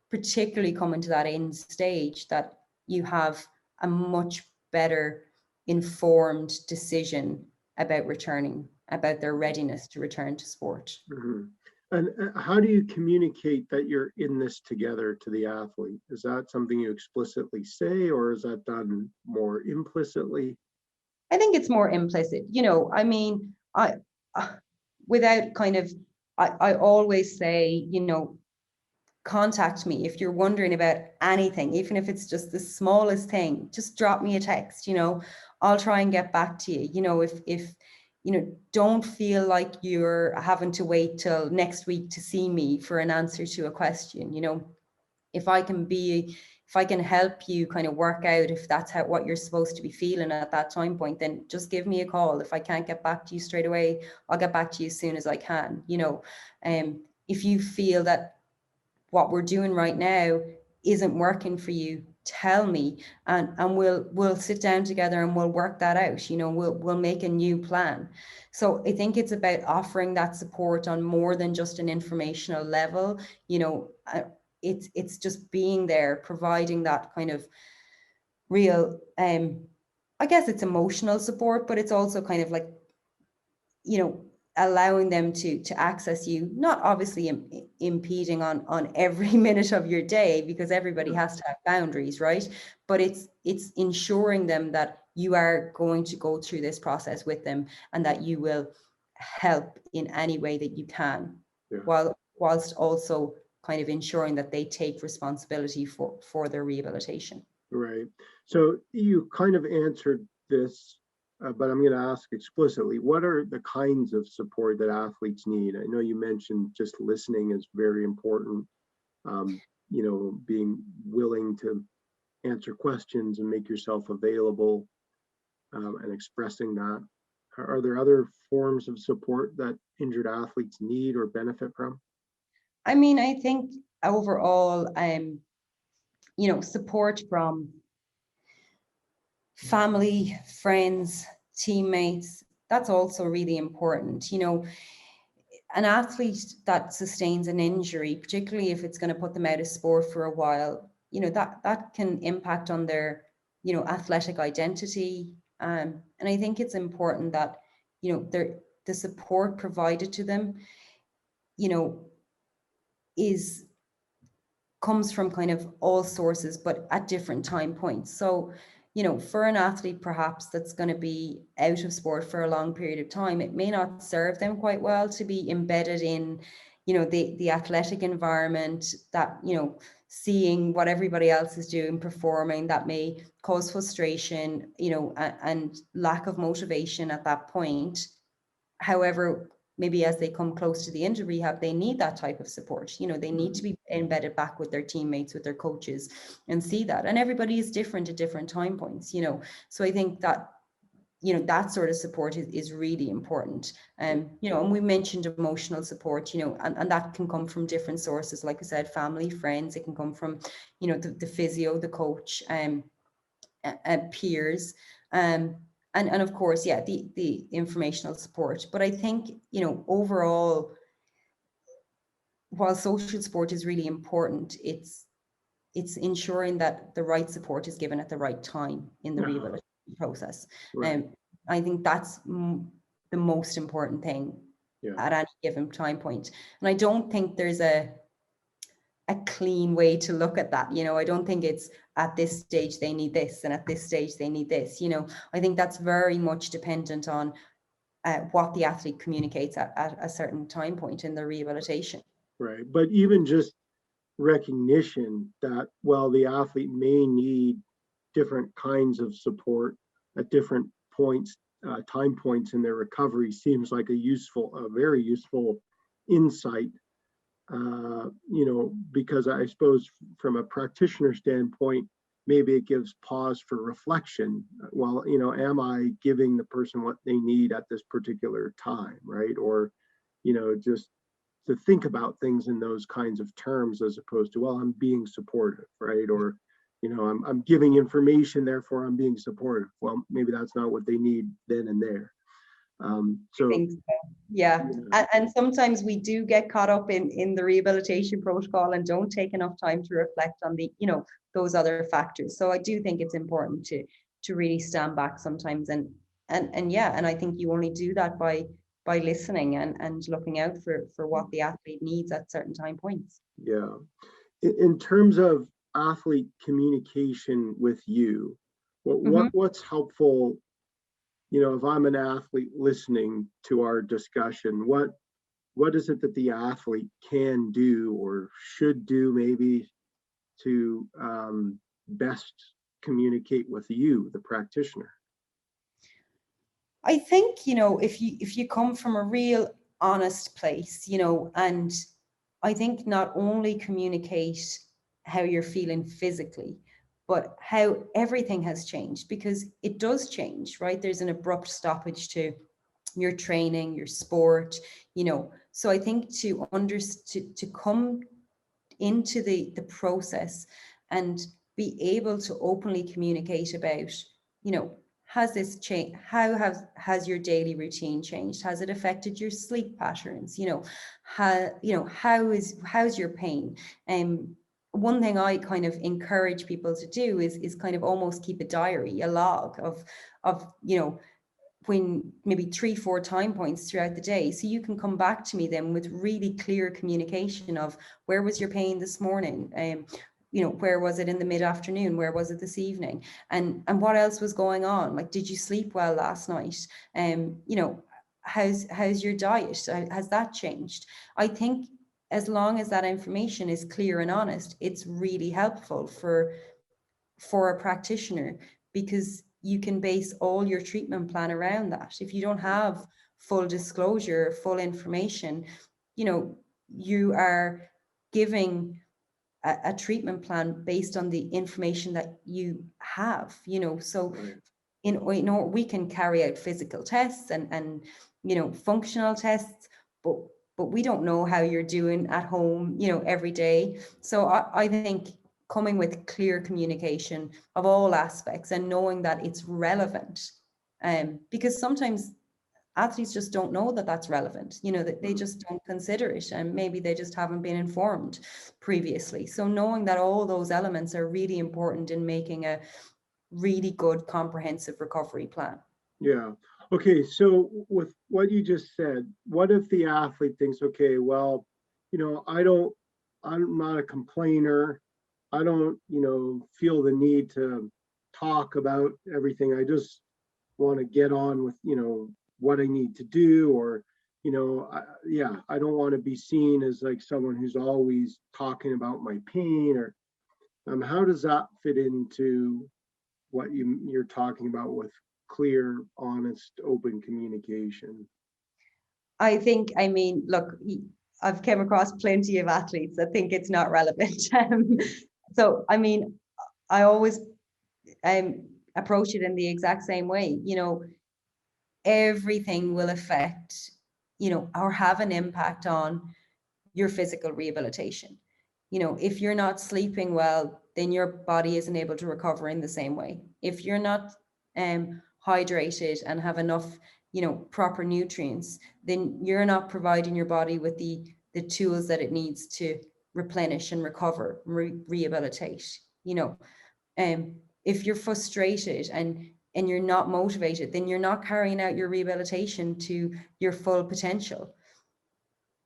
particularly coming to that end stage, that you have a much better informed decision about their readiness to return to sport. Mm-hmm. And how do you communicate that you're in this together to the athlete? Is that something you explicitly say, or is that done more implicitly? I think it's more implicit. I always say, contact me if you're wondering about anything, even if it's just the smallest thing. Just drop me a text. I'll try and get back to you. If don't feel like you're having to wait till next week to see me for an answer to a question. if I can help you kind of work out if that's what you're supposed to be feeling at that time point, then just give me a call. If I can't get back to you straight away, I'll get back to you as soon as I can. If you feel that what we're doing right now isn't working for you, tell me, and we'll sit down together and we'll work that out. We'll make a new plan. So I think it's about offering that support on more than just an informational level. It's just being there, providing that kind of real, I guess it's emotional support, but it's also kind of like, allowing them to access you, not obviously impeding on every minute of your day, because everybody has to have boundaries, right? But it's ensuring them that you are going to go through this process with them, and that you will help in any way that you can, whilst also kind of ensuring that they take responsibility for their rehabilitation. Right. So you kind of answered this, but I'm going to ask explicitly, what are the kinds of support that athletes need? I know you mentioned just listening is very important, being willing to answer questions and make yourself available, and expressing that. Are there other forms of support that injured athletes need or benefit from? I mean, I think overall, support from family, friends, teammates, that's also really important. An athlete that sustains an injury, particularly if it's going to put them out of sport for a while, that can impact on their, athletic identity. And I think it's important that, the support provided to them, comes from kind of all sources, but at different time points. So, for an athlete perhaps that's going to be out of sport for a long period of time, it may not serve them quite well to be embedded in, the athletic environment, that, seeing what everybody else is doing, performing, that may cause frustration, and lack of motivation at that point. However, maybe as they come close to the end of rehab, they need that type of support. They need to be embedded back with their teammates, with their coaches, and see that. And everybody is different at different time points, So I think that, that sort of support is really important. And we mentioned emotional support, and that can come from different sources. Like I said, family, friends, it can come from, the physio, the coach, peers, and of course, the informational support. But I think, overall, while social support is really important, it's ensuring that the right support is given at the right time in the rehabilitation process. And I think that's the most important thing at any given time point. And I don't think there's a clean way to look at that. I don't think it's at this stage they need this and at this stage they need this. I think that's very much dependent on what the athlete communicates at a certain time point in their rehabilitation. Right. But even just recognition that, well, the athlete may need different kinds of support at different points, time points in their recovery, seems like a very useful insight. Because I suppose from a practitioner standpoint, maybe it gives pause for reflection. Well, am I giving the person what they need at this particular time, right? Or, just to think about things in those kinds of terms, as opposed to, well, I'm being supportive, right? Or, I'm giving information, therefore I'm being supportive. Well, maybe that's not what they need then and there. So yeah. And sometimes we do get caught up in the rehabilitation protocol and don't take enough time to reflect on the, those other factors. So I do think it's important to really stand back sometimes, and I think you only do that by listening and looking out for what the athlete needs at certain time points. Yeah. In terms of athlete communication with you, what's helpful? If I'm an athlete listening to our discussion, what is it that the athlete can do or should do, maybe, to best communicate with you, the practitioner? I think, if you come from a real honest place, and I think not only communicate how you're feeling physically, but how everything has changed, because it does change, right? There's an abrupt stoppage to your training, your sport, So I think to come into the process and be able to openly communicate about, has this changed? How has your daily routine changed? Has it affected your sleep patterns? How's your pain? One thing I kind of encourage people to do is kind of almost keep a diary, a log of when maybe 3-4 time points throughout the day, so you can come back to me then with really clear communication of where was your pain this morning, where was it in the mid-afternoon, where was it this evening, and what else was going on, like did you sleep well last night, how's your diet, has that changed? I think as long as that information is clear and honest, it's really helpful for a practitioner, because you can base all your treatment plan around that. If you don't have full disclosure, full information, you are giving a treatment plan based on the information that you have, so we can carry out physical tests and functional tests, but we don't know how you're doing at home, every day. So I think coming with clear communication of all aspects and knowing that it's relevant, because sometimes athletes just don't know that that's relevant, that they just don't consider it, and maybe they just haven't been informed previously. So knowing that all those elements are really important in making a really good comprehensive recovery plan. Yeah. Okay. So with what you just said, what if the athlete thinks, okay, well, I'm not a complainer. I don't, feel the need to talk about everything. I just want to get on with, what I need to do, or, I don't want to be seen as like someone who's always talking about my pain, or how does that fit into what you're talking about with clear, honest, open communication? I think, look, I've come across plenty of athletes that think it's not relevant. So, I always approach it in the exact same way. Everything will affect, or have an impact on your physical rehabilitation. If you're not sleeping well, then your body isn't able to recover in the same way. If you're not hydrated and have enough, proper nutrients, then you're not providing your body with the tools that it needs to replenish and recover, rehabilitate. If you're frustrated and you're not motivated, then you're not carrying out your rehabilitation to your full potential.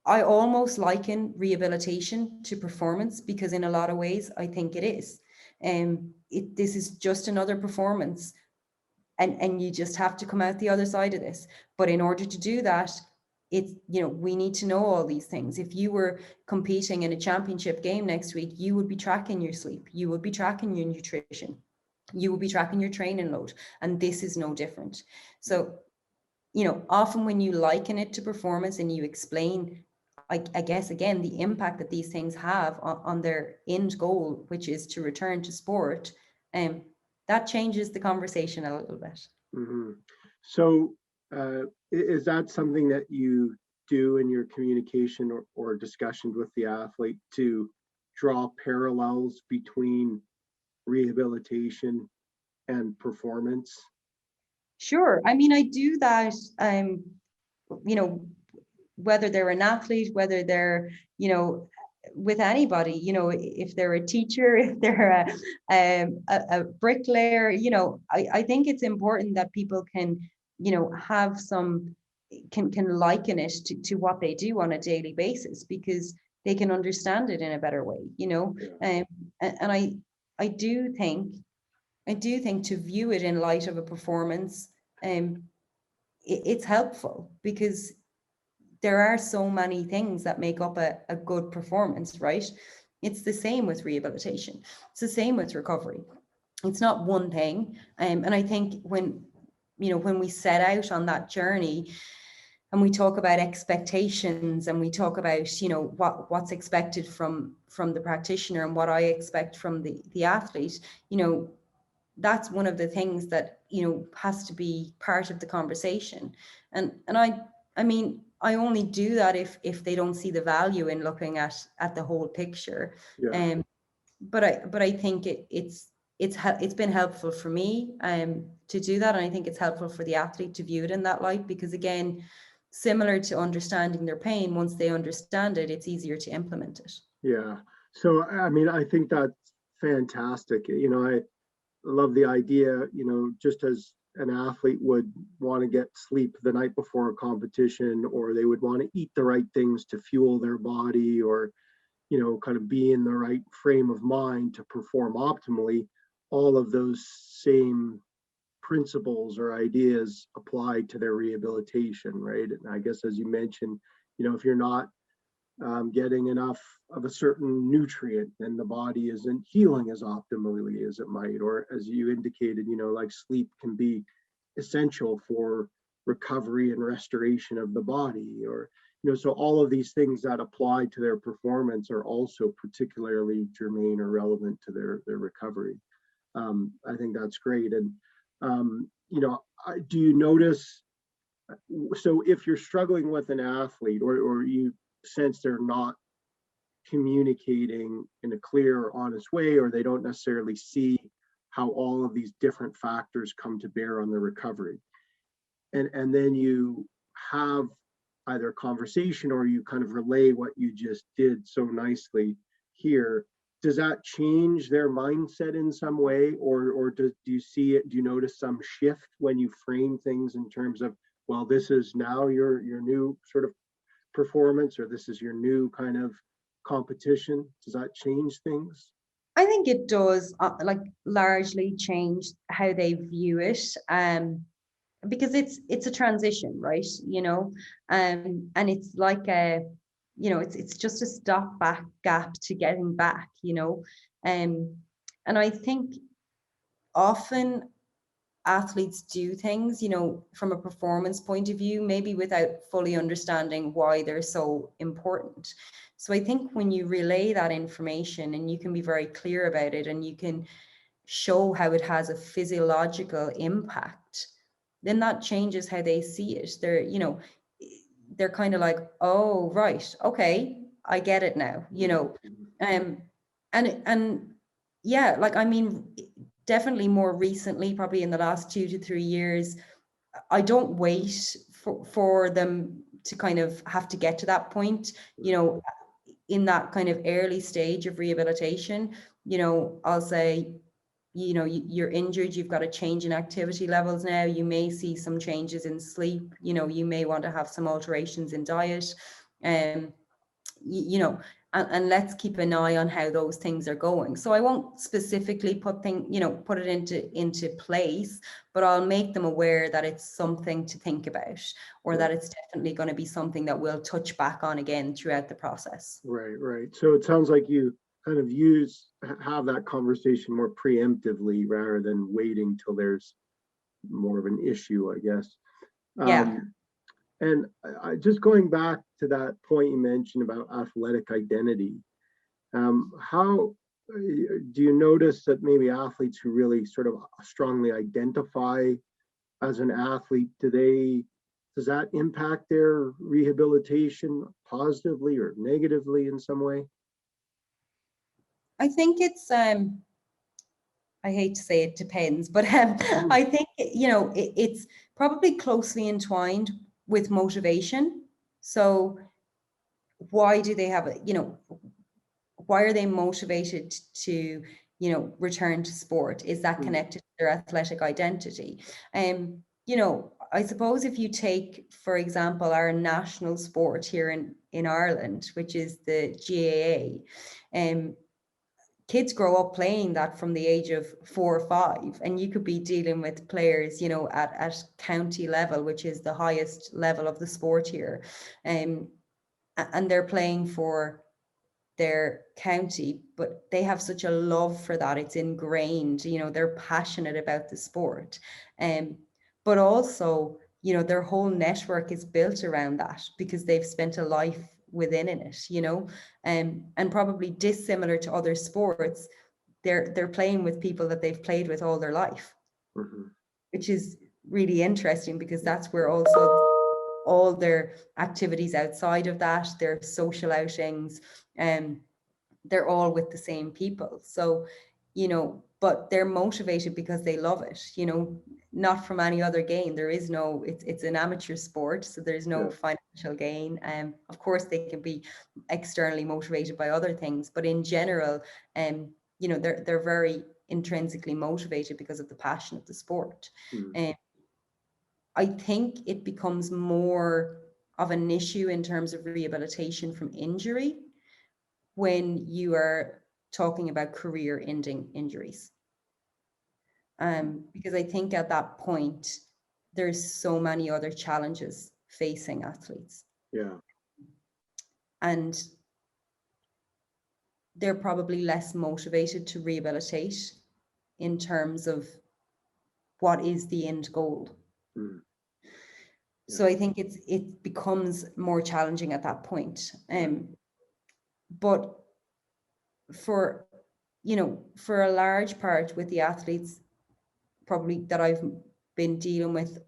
I almost liken rehabilitation to performance, because in a lot of ways, I think it is. This is just another performance, and you just have to come out the other side of this. But in order to do that, we need to know all these things. If you were competing in a championship game next week, you would be tracking your sleep, you would be tracking your nutrition, you will be tracking your training load, and this is no different. So, often when you liken it to performance and you explain, I guess, again, the impact that these things have on their end goal, which is to return to sport, that changes the conversation a little bit. Mm-hmm. So is that something that you do in your communication or discussions with the athlete, to draw parallels between rehabilitation and performance? Sure. I do that, whether they're an athlete, whether they're, with anybody, if they're a teacher, if they're a bricklayer, I think it's important that people can, have can liken it to what they do on a daily basis, because they can understand it in a better way, Yeah. And I do think to view it in light of a performance, it's helpful, because there are so many things that make up a good performance, right? It's the same with rehabilitation. It's the same with recovery. It's not one thing. And I think when we set out on that journey, and we talk about expectations, and we talk about, you know, what's expected from the practitioner and what I expect from the athlete, you know, that's one of the things that, you know, has to be part of the conversation. And I mean, I only do that if they don't see the value in looking at the whole picture. Yeah. But I think it's been helpful for me to do that, and I think it's helpful for the athlete to view it in that light, because again, similar to understanding their pain, once they understand it, it's easier to implement it. Yeah. So, I mean, I think that's fantastic. You know, I love the idea, you know, just as an athlete would want to get sleep the night before a competition, or they would want to eat the right things to fuel their body, or, you know, kind of be in the right frame of mind to perform optimally. All of those same principles or ideas apply to their rehabilitation, right? And I guess, as you mentioned, you know, if you're not getting enough of a certain nutrient, then the body isn't healing as optimally as it might. Or, as you indicated, you know, like sleep can be essential for recovery and restoration of the body. Or, you know, so all of these things that apply to their performance are also particularly germane or relevant to their recovery. I think that's great. And you know, do you notice, so if you're struggling with an athlete, or you sense they're not communicating in a clear or honest way, or they don't necessarily see how all of these different factors come to bear on the recovery, and then you have either a conversation or you kind of relay what you just did so nicely here, does that change their mindset in some way, or do you see it, do you notice some shift when you frame things in terms of, well, this is now your new sort of performance, or this is your new kind of competition? Does that change things? I think it does, like, largely change how they view it, because it's a transition, right? You know, and it's like a, you know, it's just a stop back gap to getting back, you know, and I think often athletes do things, you know, from a performance point of view, maybe without fully understanding why they're so important. So I think when you relay that information and you can be very clear about it, and you can show how it has a physiological impact, then that changes how they see it. They're, you know, they're kind of like, oh, right, okay, I get it now, you know. Um, and yeah, like, I mean, definitely more recently, probably in the last 2 to 3 years, I don't wait for them to kind of have to get to that point, you know, in that kind of early stage of rehabilitation. You know, I'll say, you know, you're injured, you've got a change in activity levels now, you may see some changes in sleep, you know, you may want to have some alterations in diet, um, you know, and let's keep an eye on how those things are going. So I won't specifically put it into place, but I'll make them aware that it's something to think about, or that it's definitely going to be something that we'll touch back on again throughout the process. Right. So it sounds like you kind of have that conversation more preemptively rather than waiting till there's more of an issue, I guess. Yeah. And just going back to that point you mentioned about athletic identity, how do you notice that maybe athletes who really sort of strongly identify as an athlete, does that impact their rehabilitation positively or negatively in some way? I think it's I hate to say it depends, but I think, you know, it's probably closely entwined with motivation. So why do they have it? You know, why are they motivated to, you know, return to sport? Is that connected to their athletic identity? You know, I suppose if you take, for example, our national sport here in Ireland, which is the GAA, kids grow up playing that from the age of 4 or 5, and you could be dealing with players, you know, at county level, which is the highest level of the sport here, and they're playing for their county, but they have such a love for that, it's ingrained, you know, they're passionate about the sport. But also, you know, their whole network is built around that because they've spent a life within it, you know, and probably dissimilar to other sports, they're playing with people that they've played with all their life, which is really interesting because that's where also all their activities outside of that, their social outings, they're all with the same people. So, you know, but they're motivated because they love it, you know, not from any other gain. There is no, it's an amateur sport, so there's no financial gain. Of course, they can be externally motivated by other things, but in general, you know, they're very intrinsically motivated because of the passion of the sport. I think it becomes more of an issue in terms of rehabilitation from injury when you are talking about career-ending injuries. Because I think at that point, there's so many other challenges facing athletes. Yeah. And they're probably less motivated to rehabilitate in terms of what is the end goal. So I think it becomes more challenging at that point. But for, you know, for a large part with the athletes probably that I've been dealing with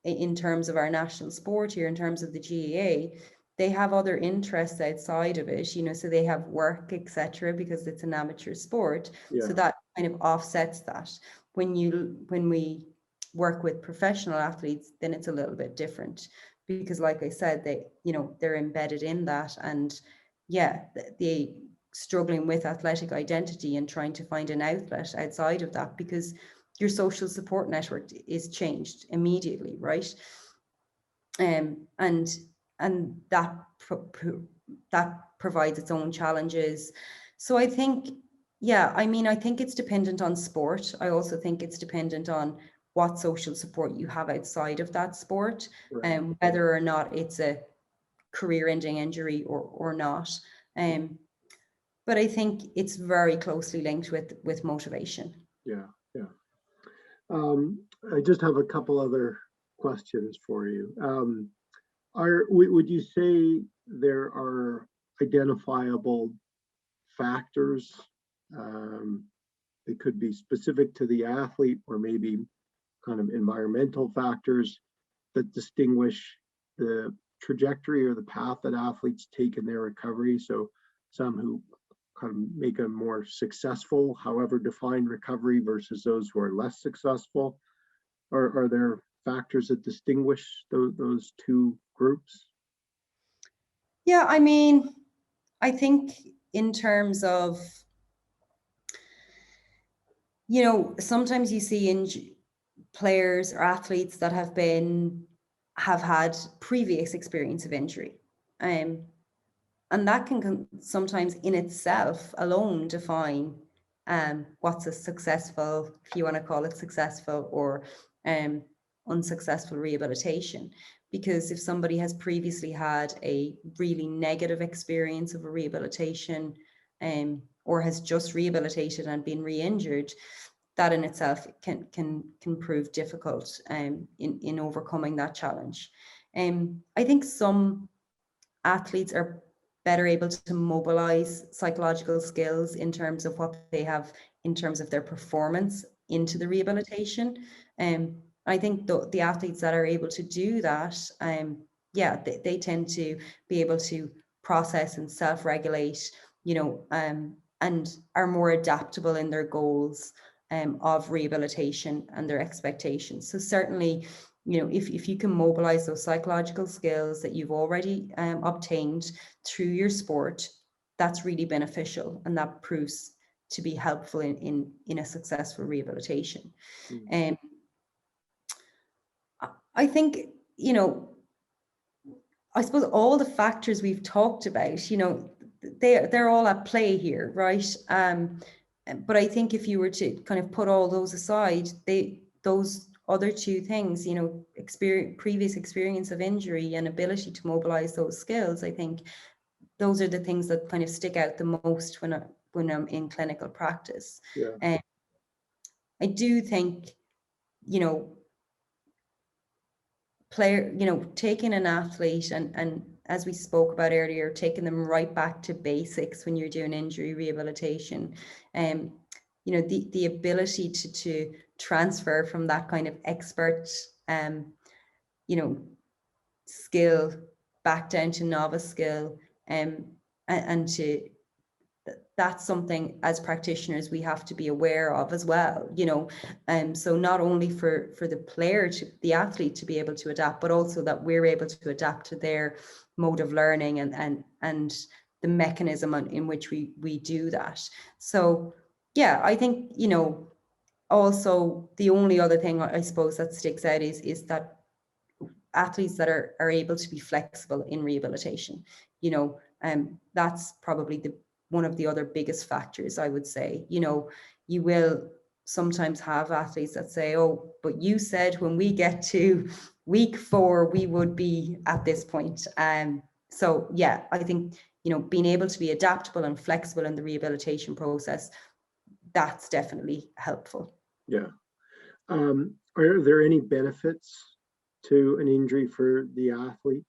in terms of our national sport here, in terms of the GAA, they have other interests outside of it, you know, so they have work, etc., because it's an amateur sport. So that kind of offsets that. When we work with professional athletes, then it's a little bit different because, like I said, they, you know, they're embedded in that, and they struggling with athletic identity and trying to find an outlet outside of that because your social support network is changed immediately, right? And that provides its own challenges. So I think, I mean, I think it's dependent on sport. I also think it's dependent on what social support you have outside of that sport, and whether or not it's a career-ending injury or not. But I think it's very closely linked with motivation. I just have a couple other questions for you. Would you say there are identifiable factors? It could be specific to the athlete, or maybe kind of environmental factors that distinguish the trajectory or the path that athletes take in their recovery. So some who kind of make a more successful, however defined, recovery versus those who are less successful. Are there factors that distinguish those two groups? Yeah, I mean, I think in terms of, you know, sometimes you see players or athletes that have had previous experience of injury. And that can sometimes in itself alone define what's a successful, if you want to call it successful, or unsuccessful rehabilitation. Because if somebody has previously had a really negative experience of a rehabilitation, or has just rehabilitated and been re-injured, that in itself can prove difficult in overcoming that challenge. I think some athletes are better able to mobilize psychological skills in terms of what they have in terms of their performance into the rehabilitation. I think the athletes that are able to do that, they tend to be able to process and self-regulate, you know, and are more adaptable in their goals of rehabilitation and their expectations. So certainly, you know, if you can mobilize those psychological skills that you've already obtained through your sport, that's really beneficial, and that proves to be helpful in a successful rehabilitation. I think, you know, I suppose all the factors we've talked about, you know, they're all at play here, right? But I think if you were to kind of put all those aside, those other two things, you know, previous experience of injury and ability to mobilize those skills, I think those are the things that kind of stick out the most when I'm in clinical practice. I do think, you know, player, taking an athlete and as we spoke about earlier, taking them right back to basics when you're doing injury rehabilitation, the ability to transfer from that kind of expert, skill back down to novice skill, and to that's something as practitioners we have to be aware of as well, so not only for the player, the athlete to be able to adapt, but also that we're able to adapt to their mode of learning and the mechanism in which we do that. So yeah, I think, also the only other thing I suppose that sticks out is that athletes that are able to be flexible in rehabilitation, that's probably one of the other biggest factors, I would say. You will sometimes have athletes that say, oh, but you said when we get to week 4 we would be at this point. So yeah, I think being able to be adaptable and flexible in the rehabilitation process, that's definitely helpful. Yeah. Are there any benefits to an injury for the athlete?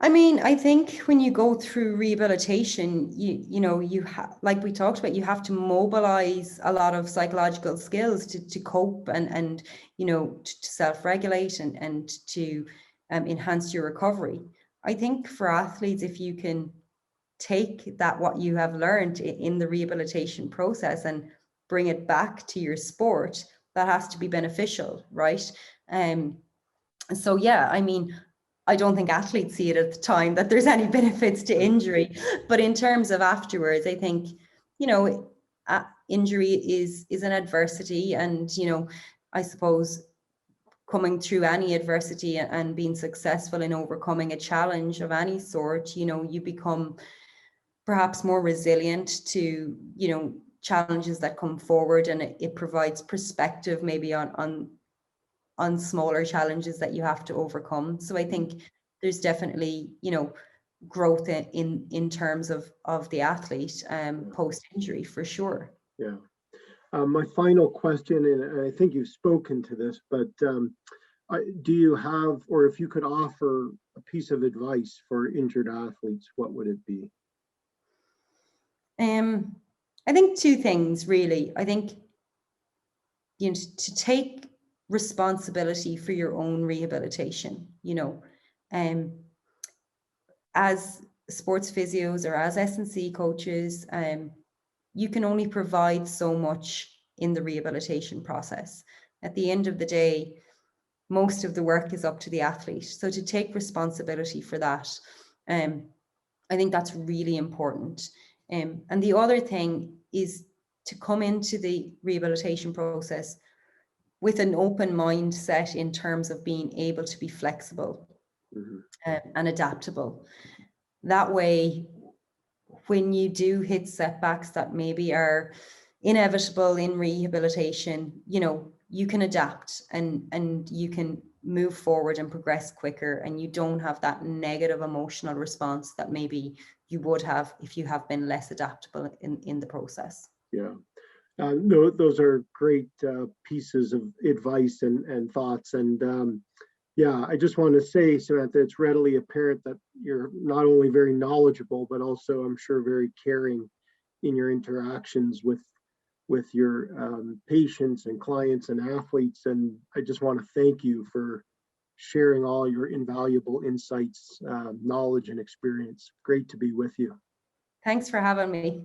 I mean, I think when you go through rehabilitation, you have, like we talked about, you have to mobilize a lot of psychological skills to cope and to self-regulate and to enhance your recovery. I think for athletes, if you can take that, what you have learned in the rehabilitation process, and bring it back to your sport, that has to be beneficial, right? So yeah, I mean, I don't think athletes see it at the time that there's any benefits to injury, but in terms of afterwards, I think, injury is an adversity, and, I suppose coming through any adversity and being successful in overcoming a challenge of any sort, you become perhaps more resilient to, challenges that come forward, and it provides perspective maybe on smaller challenges that you have to overcome. So I think there's definitely, growth in terms of the athlete post injury, for sure. Yeah. My final question, and I think you've spoken to this, but do you have, or if you could offer a piece of advice for injured athletes, what would it be? I think 2 things really. I think, to take responsibility for your own rehabilitation, as sports physios or as S&C coaches, you can only provide so much in the rehabilitation process. At the end of the day, most of the work is up to the athlete. So to take responsibility for that, I think that's really important. And the other thing is to come into the rehabilitation process with an open mindset in terms of being able to be flexible and adaptable. That way, when you do hit setbacks that maybe are inevitable in rehabilitation, you can adapt and you can move forward and progress quicker, and you don't have that negative emotional response that maybe you would have if you have been less adaptable in the process. Yeah. No, those are great pieces of advice and thoughts. And yeah, I just want to say, Samantha, it's readily apparent that you're not only very knowledgeable, but also, I'm sure, very caring in your interactions with your patients and clients and athletes. And I just want to thank you for sharing all your invaluable insights, knowledge, and experience. Great to be with you. Thanks for having me.